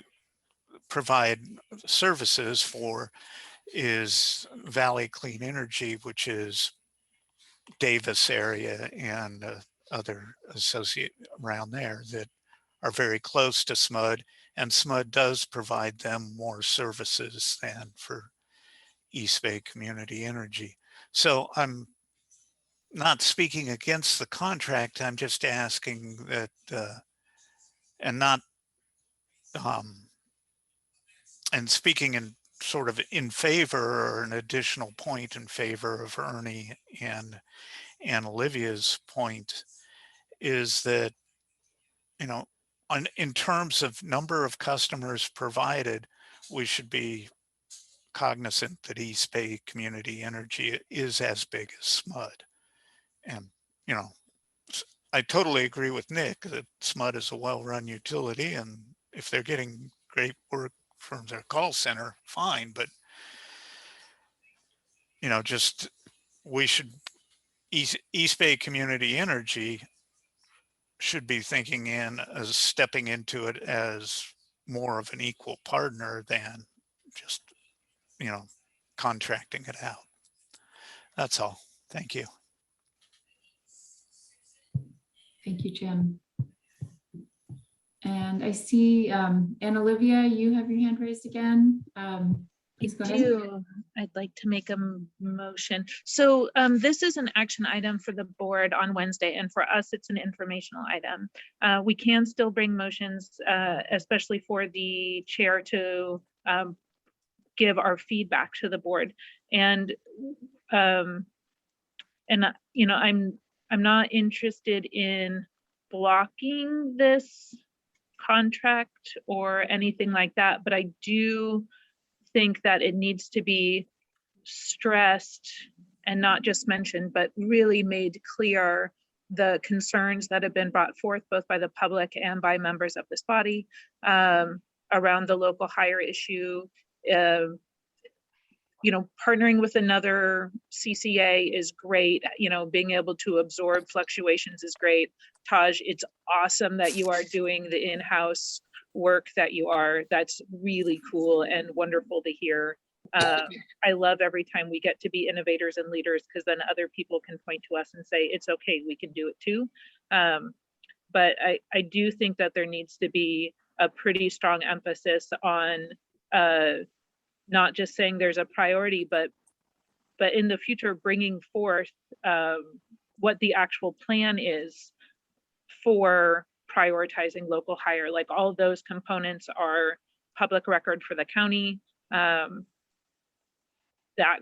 provide services for is Valley Clean Energy, which is Davis area and other associate around there that are very close to SMUD, and SMUD does provide them more services than for East Bay Community Energy. So I'm not speaking against the contract, I'm just asking that, and not, and speaking in sort of in favor, or an additional point in favor of Ernie and Olivia's point, is that, you know, in terms of number of customers provided, we should be cognizant that East Bay Community Energy is as big as SMUD. And, you know, I totally agree with Nick that SMUD is a well-run utility, and if they're getting great work from their call center, fine, but, you know, just, we should, East Bay Community Energy should be thinking in as stepping into it as more of an equal partner than just, you know, contracting it out. That's all. Thank you. Thank you, Jim. And I see, Anne Olivia, you have your hand raised again. Please go ahead. I'd like to make a motion. So this is an action item for the board on Wednesday, and for us, it's an informational item. We can still bring motions, especially for the chair to give our feedback to the board. And you know, I'm not interested in blocking this contract or anything like that, but I do think that it needs to be stressed and not just mentioned, but really made clear the concerns that have been brought forth both by the public and by members of this body around the local hire issue. You know, partnering with another CCA is great. You know, being able to absorb fluctuations is great. Taj, it's awesome that you are doing the in-house work that you are. That's really cool and wonderful to hear. I love every time we get to be innovators and leaders, because then other people can point to us and say, it's okay, we can do it too. But I do think that there needs to be a pretty strong emphasis on not just saying there's a priority, but in the future, bringing forth what the actual plan is for prioritizing local hire. Like, all of those components are public record for the county. That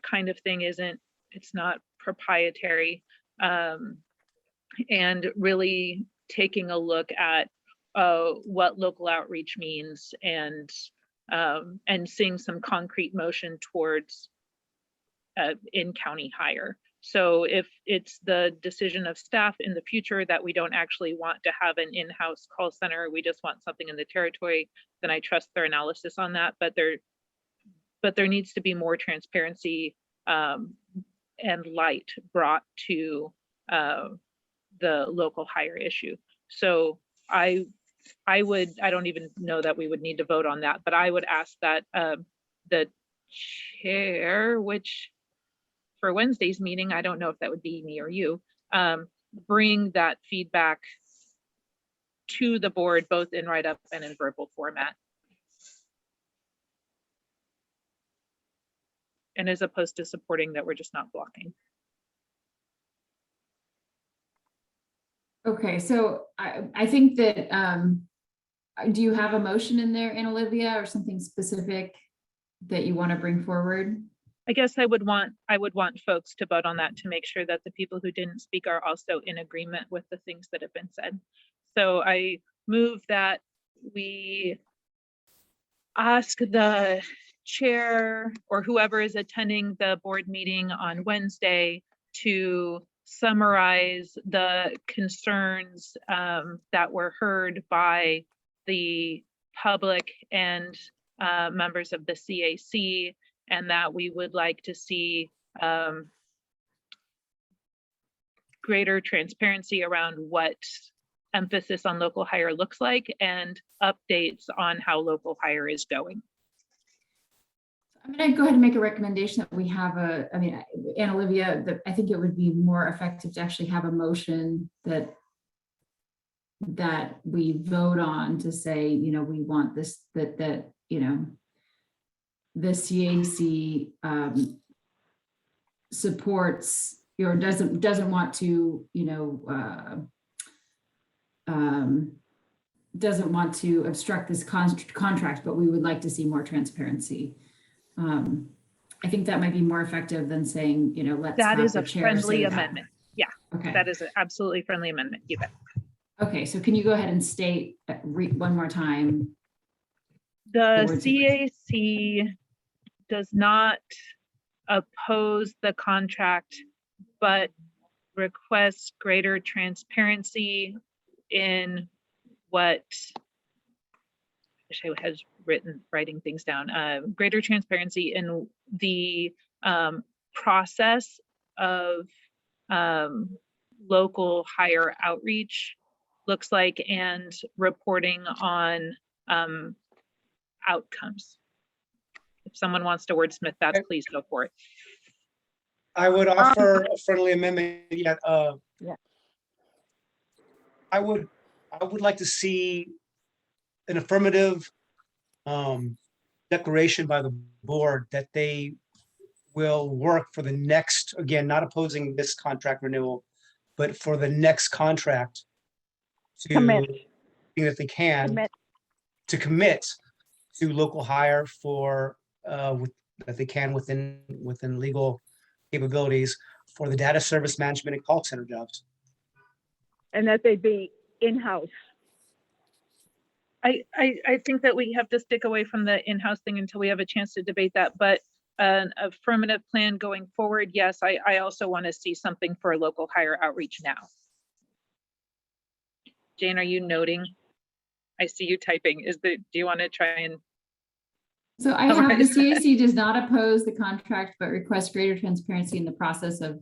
kind of thing it's not proprietary. And really taking a look at what local outreach means, and seeing some concrete motion towards in-county hire. So if it's the decision of staff in the future that we don't actually want to have an in-house call center, we just want something in the territory, then I trust their analysis on that. But there needs to be more transparency and light brought to the local hire issue. So I don't even know that we would need to vote on that, but I would ask that the chair, which for Wednesday's meeting, I don't know if that would be me or you, bring that feedback to the board, both in write-up and in verbal format. And as opposed to supporting that, we're just not blocking. Okay, so I think that, do you have a motion in there, Anne Olivia, or something specific that you want to bring forward? I guess I would want folks to vote on that to make sure that the people who didn't speak are also in agreement with the things that have been said. So I move that we ask the chair or whoever is attending the board meeting on Wednesday to summarize the concerns that were heard by the public and members of the CAC, and that we would like to see greater transparency around what emphasis on local hire looks like and updates on how local hire is going. I'm going to go ahead and make a recommendation that we have and Olivia, I think it would be more effective to actually have a motion that we vote on to say, we want this, that the CAC supports or doesn't want to, doesn't want to obstruct this contract, but we would like to see more transparency. I think that might be more effective than saying, let's that have is the a chair friendly say that. amendment. Yeah, Okay. that is an absolutely friendly amendment. You bet. Okay, so can you go ahead and state one more time? The CAC does not oppose the contract, but requests greater transparency in what, I wish I had writing things down, greater transparency in the process of local hire outreach looks like and reporting on outcomes. If someone wants to wordsmith that, please go for it. I would offer a friendly amendment. Yeah. I would like to see an affirmative declaration by the board that they will work for the next, again, not opposing this contract renewal, but for the next contract to Commit. that they can to commit to local hire for that they can within legal capabilities for the data service management and call center jobs. And that they be in-house. I think that we have to stick away from the in-house thing until we have a chance to debate that, but an affirmative plan going forward, yes, I also want to see something for local hire outreach now. Jane, are you noting? I see you typing. Do you want to try and? So I have the CAC does not oppose the contract, but requests greater transparency in the process of,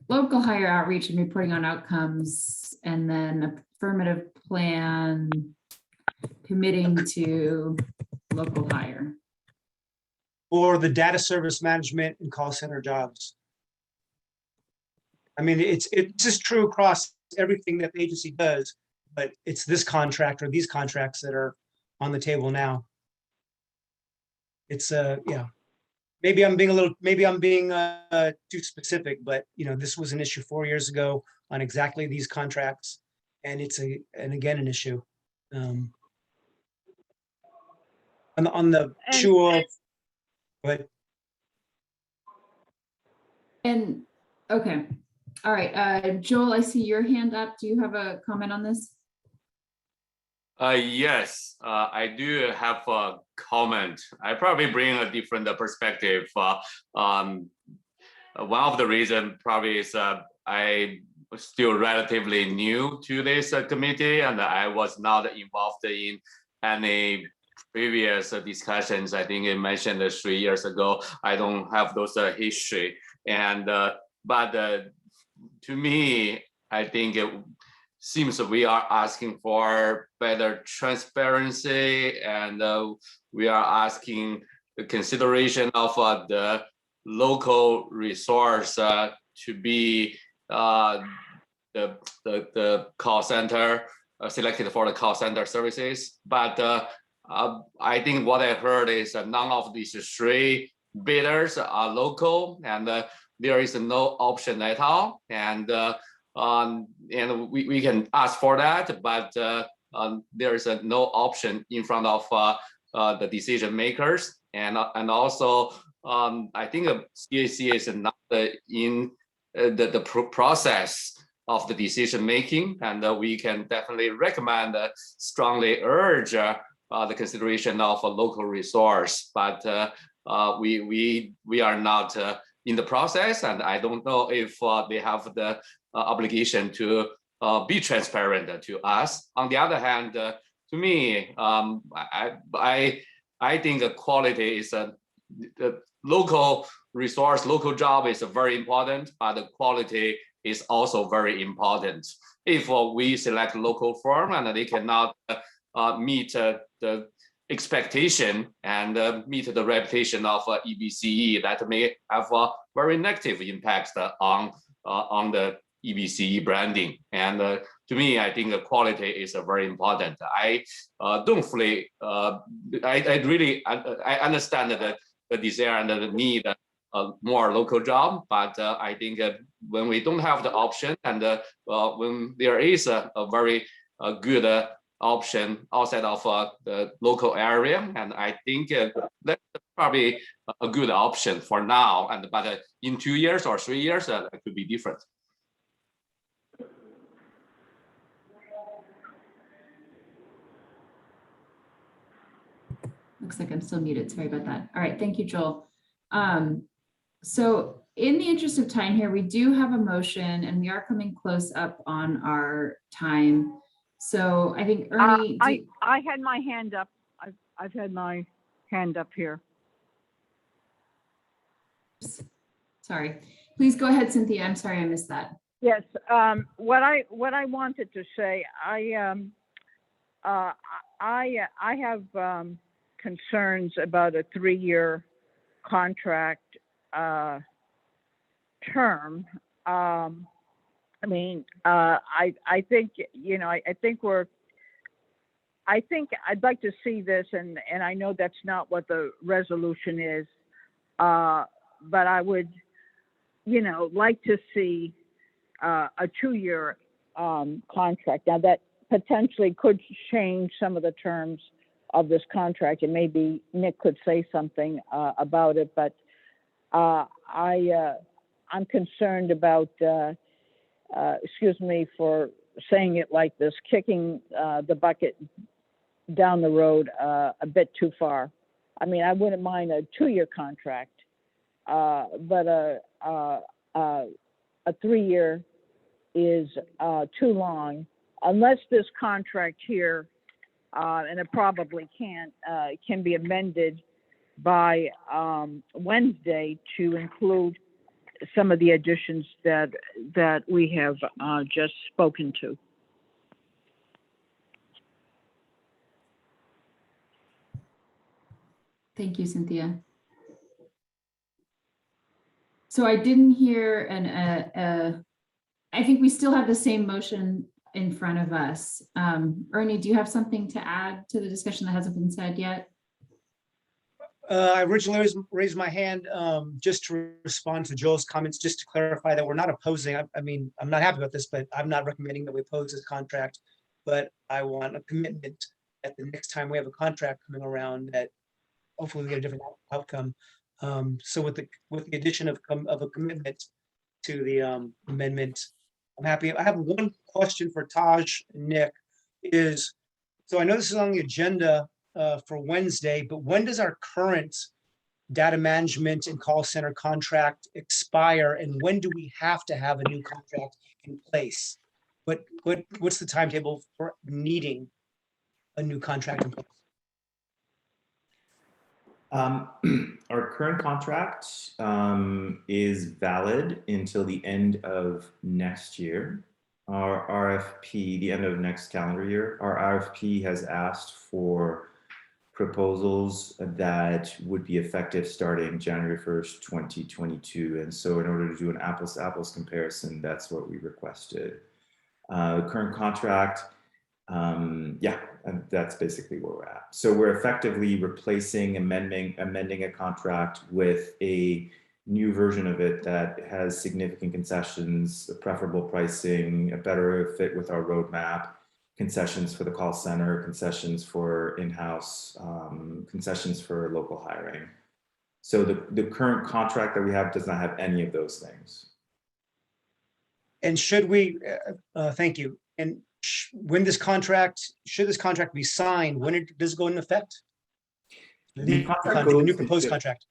local hire outreach and reporting on outcomes, and then affirmative plan committing to local hire. Or the data service management and call center jobs. I mean, it's just true across everything that the agency does, but it's this contract or these contracts that are on the table now. It's yeah. Maybe I'm being too specific, but this was an issue 4 years ago on exactly these contracts, and it's again an issue. On the issue of, but and okay, all right, Joel, I see your hand up. Do you have a comment on this? Yes, I do have a comment. I probably bring a different perspective. One of the reasons probably is I was still relatively new to this committee, and I was not involved in any previous discussions. I think I mentioned 3 years ago. I don't have those history, and but to me, I think it seems we are asking for better transparency, and we are asking the consideration of the local resource to be the call center selected for the call center services. But I think what I heard is that none of these 3 bidders are local, and there is no option at all. And we can ask for that, but there is no option in front of the decision makers. And also, I think CAC is not in the process of the decision making, and we can definitely recommend, strongly urge the consideration of a local resource. But we are not in the process, and I don't know if they have the obligation to be transparent to us. On the other hand, to me, I think the quality is the local resource, local job is very important, but the quality is also very important. If we select local firm and they cannot meet the expectation and meet the reputation of EBCE, that may have a very negative impact on the EBCE branding. And to me, I think the quality is very important. I don't fully, I understand that the desire and the need more local job, but I think when we don't have the option and when there is a very good option outside of the local area, and I think that's probably a good option for now. And but in 2 years or 3 years, it could be different. Looks like I'm still muted. Sorry about that. All right, thank you, Joel. So in the interest of time here, we do have a motion and we are coming close up on our time. So I think Ernie, I had my hand up. I've had my hand up here. Sorry, please go ahead, Cynthia. I'm sorry I missed that. Yes, what I wanted to say, I have concerns about a 3-year contract term. I mean, I think, you know, I think I'd like to see this, and I know that's not what the resolution is, but I would, you know, like to see a 2-year contract. Now that potentially could change some of the terms of this contract, and maybe Nick could say something about it, but I'm concerned about, excuse me for saying it like this, kicking the bucket down the road a bit too far. I mean, I wouldn't mind a 2-year contract, but a 3-year is too long, unless this contract here, and it probably can be amended by Wednesday to include some of the additions that we have just spoken to. Thank you, Cynthia. So I didn't hear I think we still have the same motion in front of us. Ernie, do you have something to add to the discussion that hasn't been said yet? I originally raised my hand just to respond to Joel's comments, just to clarify that we're not opposing. I mean, I'm not happy about this, but I'm not recommending that we oppose this contract. But I want a commitment that the next time we have a contract coming around, that hopefully we get a different outcome. So with the addition of a commitment to the amendment, I'm happy. I have one question for Taj and Nick. So I know this is on the agenda for Wednesday, but when does our current data management and call center contract expire, and when do we have to have a new contract in place? What's the timetable for needing a new contract in place? Our current contract is valid until the end of next year. Our RFP, the end of next calendar year, our RFP has asked for proposals that would be effective starting January 1st, 2022. And so in order to do an apples to apples comparison, that's what we requested. The current contract, yeah, and that's basically where we're at. So we're effectively replacing, amending a contract with a new version of it that has significant concessions, preferable pricing, a better fit with our roadmap, concessions for the call center, concessions for in-house, concessions for local hiring. So the current contract that we have does not have any of those things. And should we, thank you. And when should this contract be signed? When does it go into effect? The new proposed contract.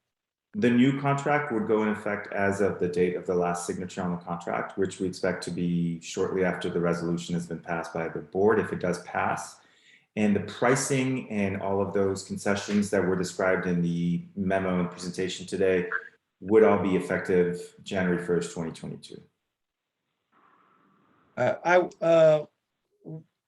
The new contract would go in effect as of the date of the last signature on the contract, which we expect to be shortly after the resolution has been passed by the board, if it does pass. And the pricing and all of those concessions that were described in the memo and presentation today would all be effective January 1st, 2022.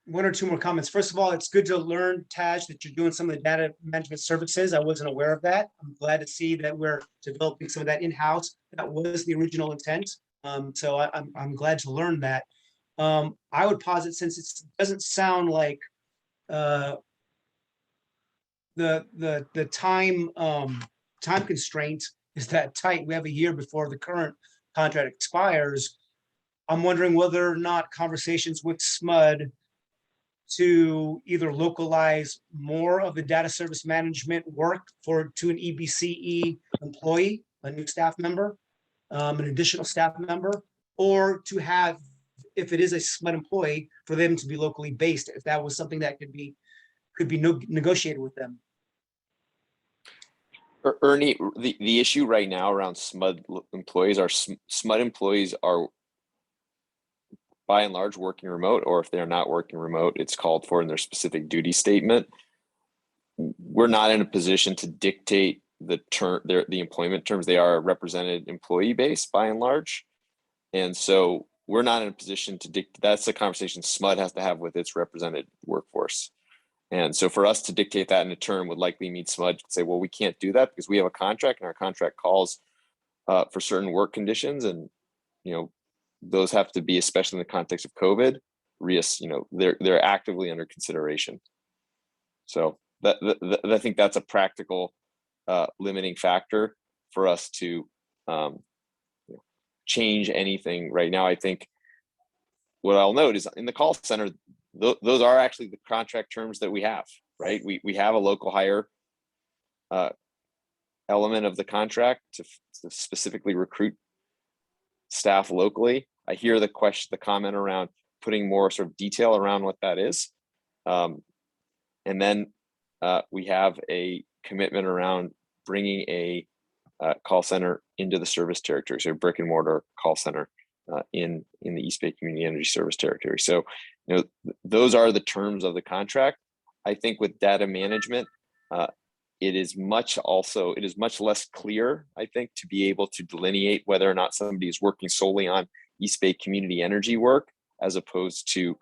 One or two more comments. First of all, it's good to learn, Taj, that you're doing some of the data management services. I wasn't aware of that. I'm glad to see that we're developing some of that in-house. That was the original intent. So I'm glad to learn that. I would posit, since it doesn't sound like the time constraint is that tight. We have a year before the current contract expires. I'm wondering whether or not conversations with SMUD to either localize more of the data service management work to an EBCE employee, a new staff member, an additional staff member, or to have, if it is a SMUD employee, for them to be locally based, if that was something that could be negotiated with them. Ernie, the issue right now around SMUD employees are by and large working remote, or if they're not working remote, it's called for in their specific duty statement. We're not in a position to dictate the employment terms. They are a represented employee base by and large. And so we're not in a position to dictate. That's the conversation SMUD has to have with its represented workforce. And so for us to dictate that in a term would likely mean SMUD could say, well, we can't do that because we have a contract and our contract calls for certain work conditions. And, those have to be, especially in the context of COVID, they're actively under consideration. So I think that's a practical limiting factor for us to change anything right now. I think what I'll note is in the call center, those are actually the contract terms that we have, right? We have a local hire element of the contract to specifically recruit staff locally. I hear the comment around putting more sort of detail around what that is. And then we have a commitment around bringing a call center into the service territory, so a brick and mortar call center in the East Bay Community Energy Service Territory. So, those are the terms of the contract. I think with data management, it is much less clear, I think, to be able to delineate whether or not somebody is working solely on East Bay community energy work, as opposed to,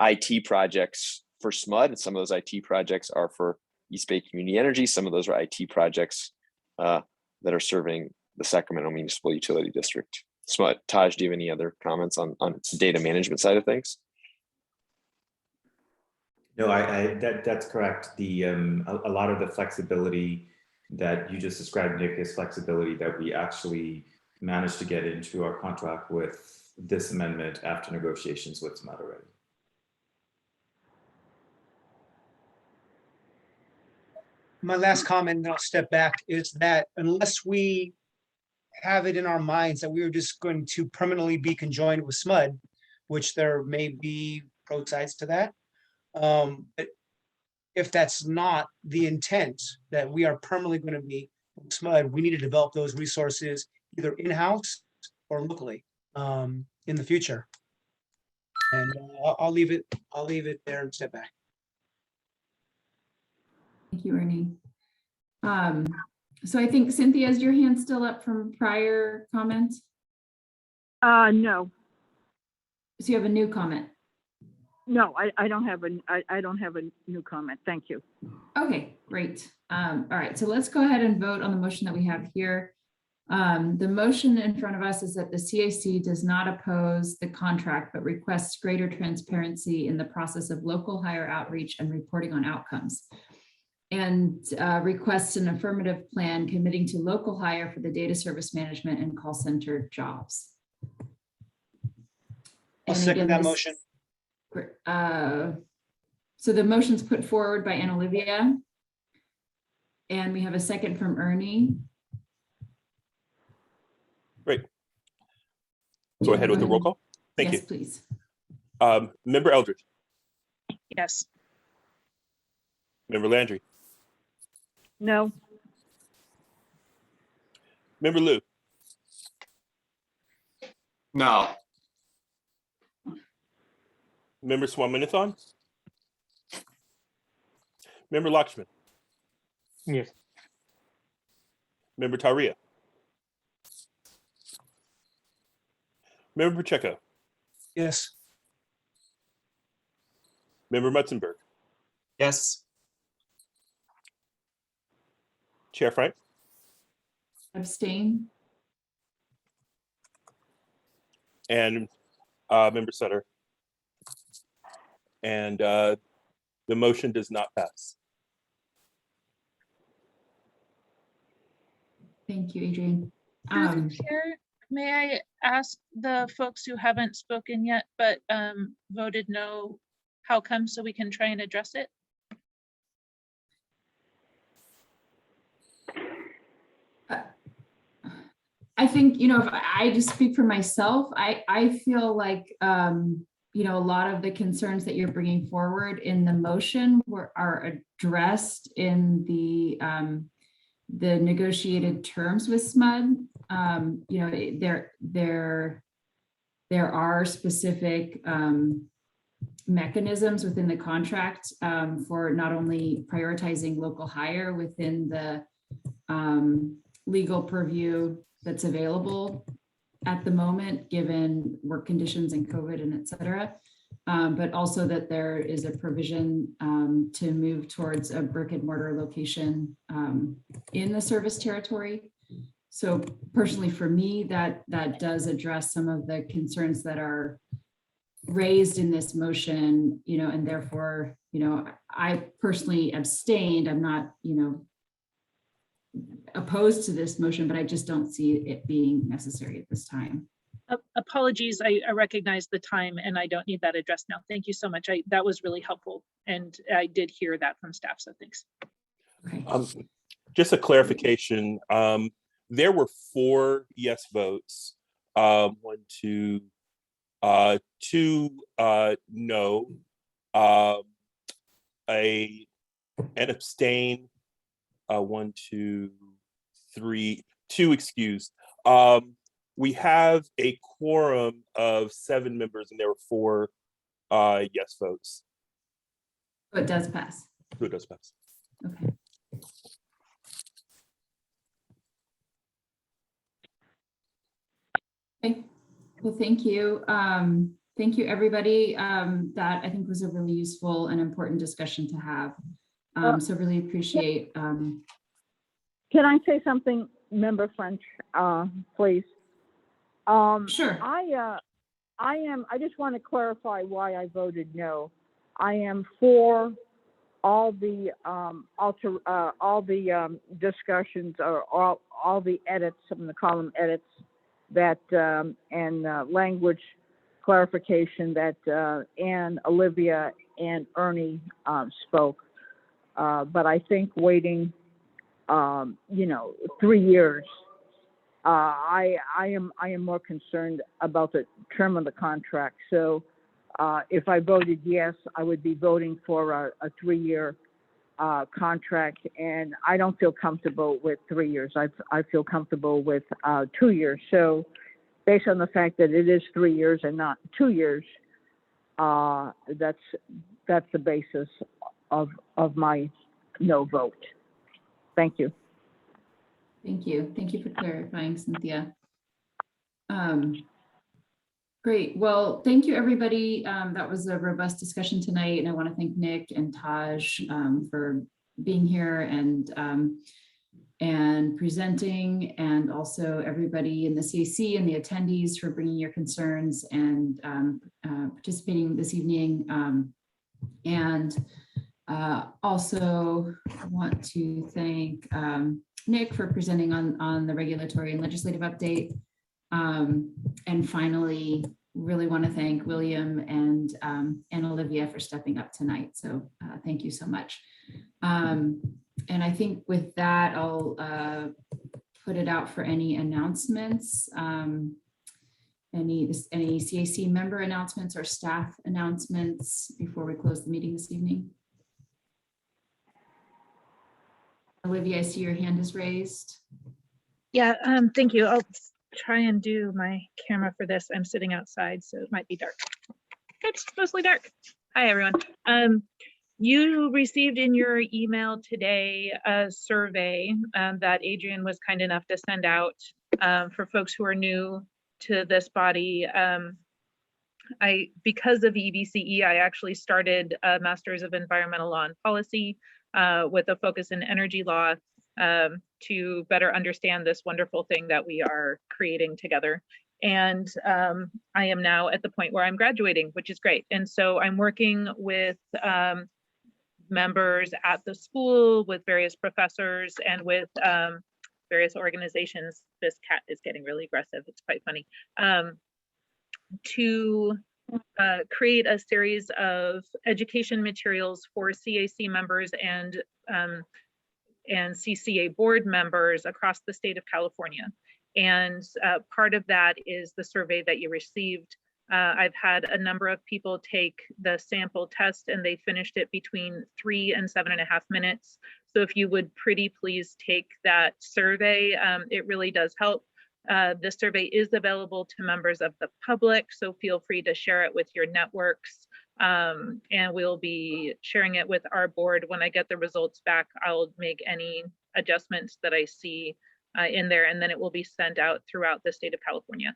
IT projects for SMUD. And some of those IT projects are for East Bay Community Energy. Some of those are IT projects that are serving the Sacramento Municipal Utility District. SMUD. Taj, do you have any other comments on the data management side of things? No, that's correct. A lot of the flexibility that you just described, Nick, is flexibility that we actually managed to get into our contract with this amendment after negotiations with SMUD already. My last comment, and then I'll step back, is that unless we have it in our minds that we are just going to permanently be conjoined with SMUD, which there may be pro sides to that. But if that's not the intent, that we are permanently going to be with SMUD, we need to develop those resources either in-house or locally in the future. And I'll leave it there and step back. Thank you, Ernie. So I think Cynthia, is your hand still up from prior comments? No. So you have a new comment? No, I don't have a new comment. Thank you. Okay, great. All right, so let's go ahead and vote on the motion that we have here. The motion in front of us is that the CAC does not oppose the contract, but requests greater transparency in the process of local hire outreach and reporting on outcomes, and requests an affirmative plan committing to local hire for the data service management and call center jobs. I'll second that motion. So the motion's put forward by Anna Olivia, and we have a second from Ernie. Great. Go ahead with the roll call. Thank you. Yes, please. Member Eldridge. Yes. Member Landry. No. Member Liu, No. Member Swaminathan, Member Lakshman, Yes. Member Taria, Member Pacheco, Yes. Member Mutzenberg, Yes. Chair Frank, Abstain. and Member Sutter. And the motion does not pass. Thank you, Adrian. Through the chair, may I ask the folks who haven't spoken yet but voted no, how come, so we can try and address it? I think, if I just speak for myself, I feel like, a lot of the concerns that you're bringing forward in the motion are addressed in the negotiated terms with SMUD. There are specific mechanisms within the contract for not only prioritizing local hire within the legal purview that's available at the moment, given work conditions and COVID and et cetera, but also that there is a provision to move towards a brick and mortar location in the service territory. So personally, for me, that does address some of the concerns that are raised in this motion, and therefore, I personally abstained. I'm not, opposed to this motion, but I just don't see it being necessary at this time. Apologies, I recognize the time and I don't need that addressed now. Thank you so much. That was really helpful. And I did hear that from staff, so thanks. Okay. Just a clarification. There were 4 yes votes, 1, 2, 2 no, an abstain, 1, 2, 3, 2 excused. We have a quorum of 7 members, and there were 4 yes votes. So it does pass. So it does pass. Okay. Okay. Well, thank you. Thank you, everybody. That I think was a really useful and important discussion to have. So really appreciate. Can I say something, Member French, please? Sure. I just want to clarify why I voted no. I am for all the discussions, or all the edits, I'm going to call them edits, that and language clarification that Anne, Olivia, and Ernie spoke. But I think waiting 3 years, I am more concerned about the term of the contract. So if I voted yes, I would be voting for a 3-year contract, and I don't feel comfortable with 3 years. I feel comfortable with 2 years. So based on the fact that it is 3 years and not 2 years, that's the basis of my no vote. Thank you. Thank you. Thank you for clarifying, Cynthia. Great. Well, thank you, everybody. That was a robust discussion tonight, and I want to thank Nick and Taj for being here and presenting, and also everybody in the CAC and the attendees for bringing your concerns and participating this evening. Also want to thank Nick for presenting on the regulatory and legislative update. And finally, really want to thank William and Olivia for stepping up tonight. So thank you so much. And I think with that, I'll put it out for any announcements, any CAC member announcements or staff announcements before we close the meeting this evening. Olivia, I see your hand is raised. Yeah, thank you. I'll try and do my camera for this. I'm sitting outside, so it might be dark. It's mostly dark. Hi, everyone. You received in your email today a survey that Adrian was kind enough to send out for folks who are new to this body. Because of EBCE, I actually started a Master's of Environmental Law and Policy with a focus in energy law to better understand this wonderful thing that we are creating together. And I am now at the point where I'm graduating, which is great. And so I'm working with members at the school, with various professors, and with various organizations. This cat is getting really aggressive. It's quite funny. To create a series of education materials for CAC members and CCA board members across the state of California. And part of that is the survey that you received. I've had a number of people take the sample test and they finished it between 3 and 7.5 minutes. So if you would pretty please take that survey, it really does help. The survey is available to members of the public, so feel free to share it with your networks. And we'll be sharing it with our board. When I get the results back, I'll make any adjustments that I see in there, and then it will be sent out throughout the state of California.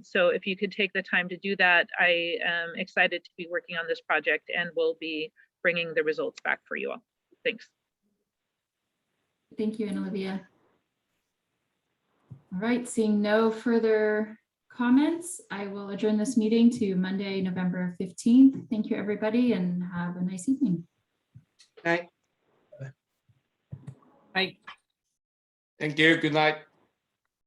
So if you could take the time to do that, I am excited to be working on this project and we'll be bringing the results back for you all. Thanks. Thank you, Anna Olivia. All right, seeing no further comments, I will adjourn this meeting to Monday, November 15th. Thank you, everybody, and have a nice evening. Okay. Bye. Thank you. Good night.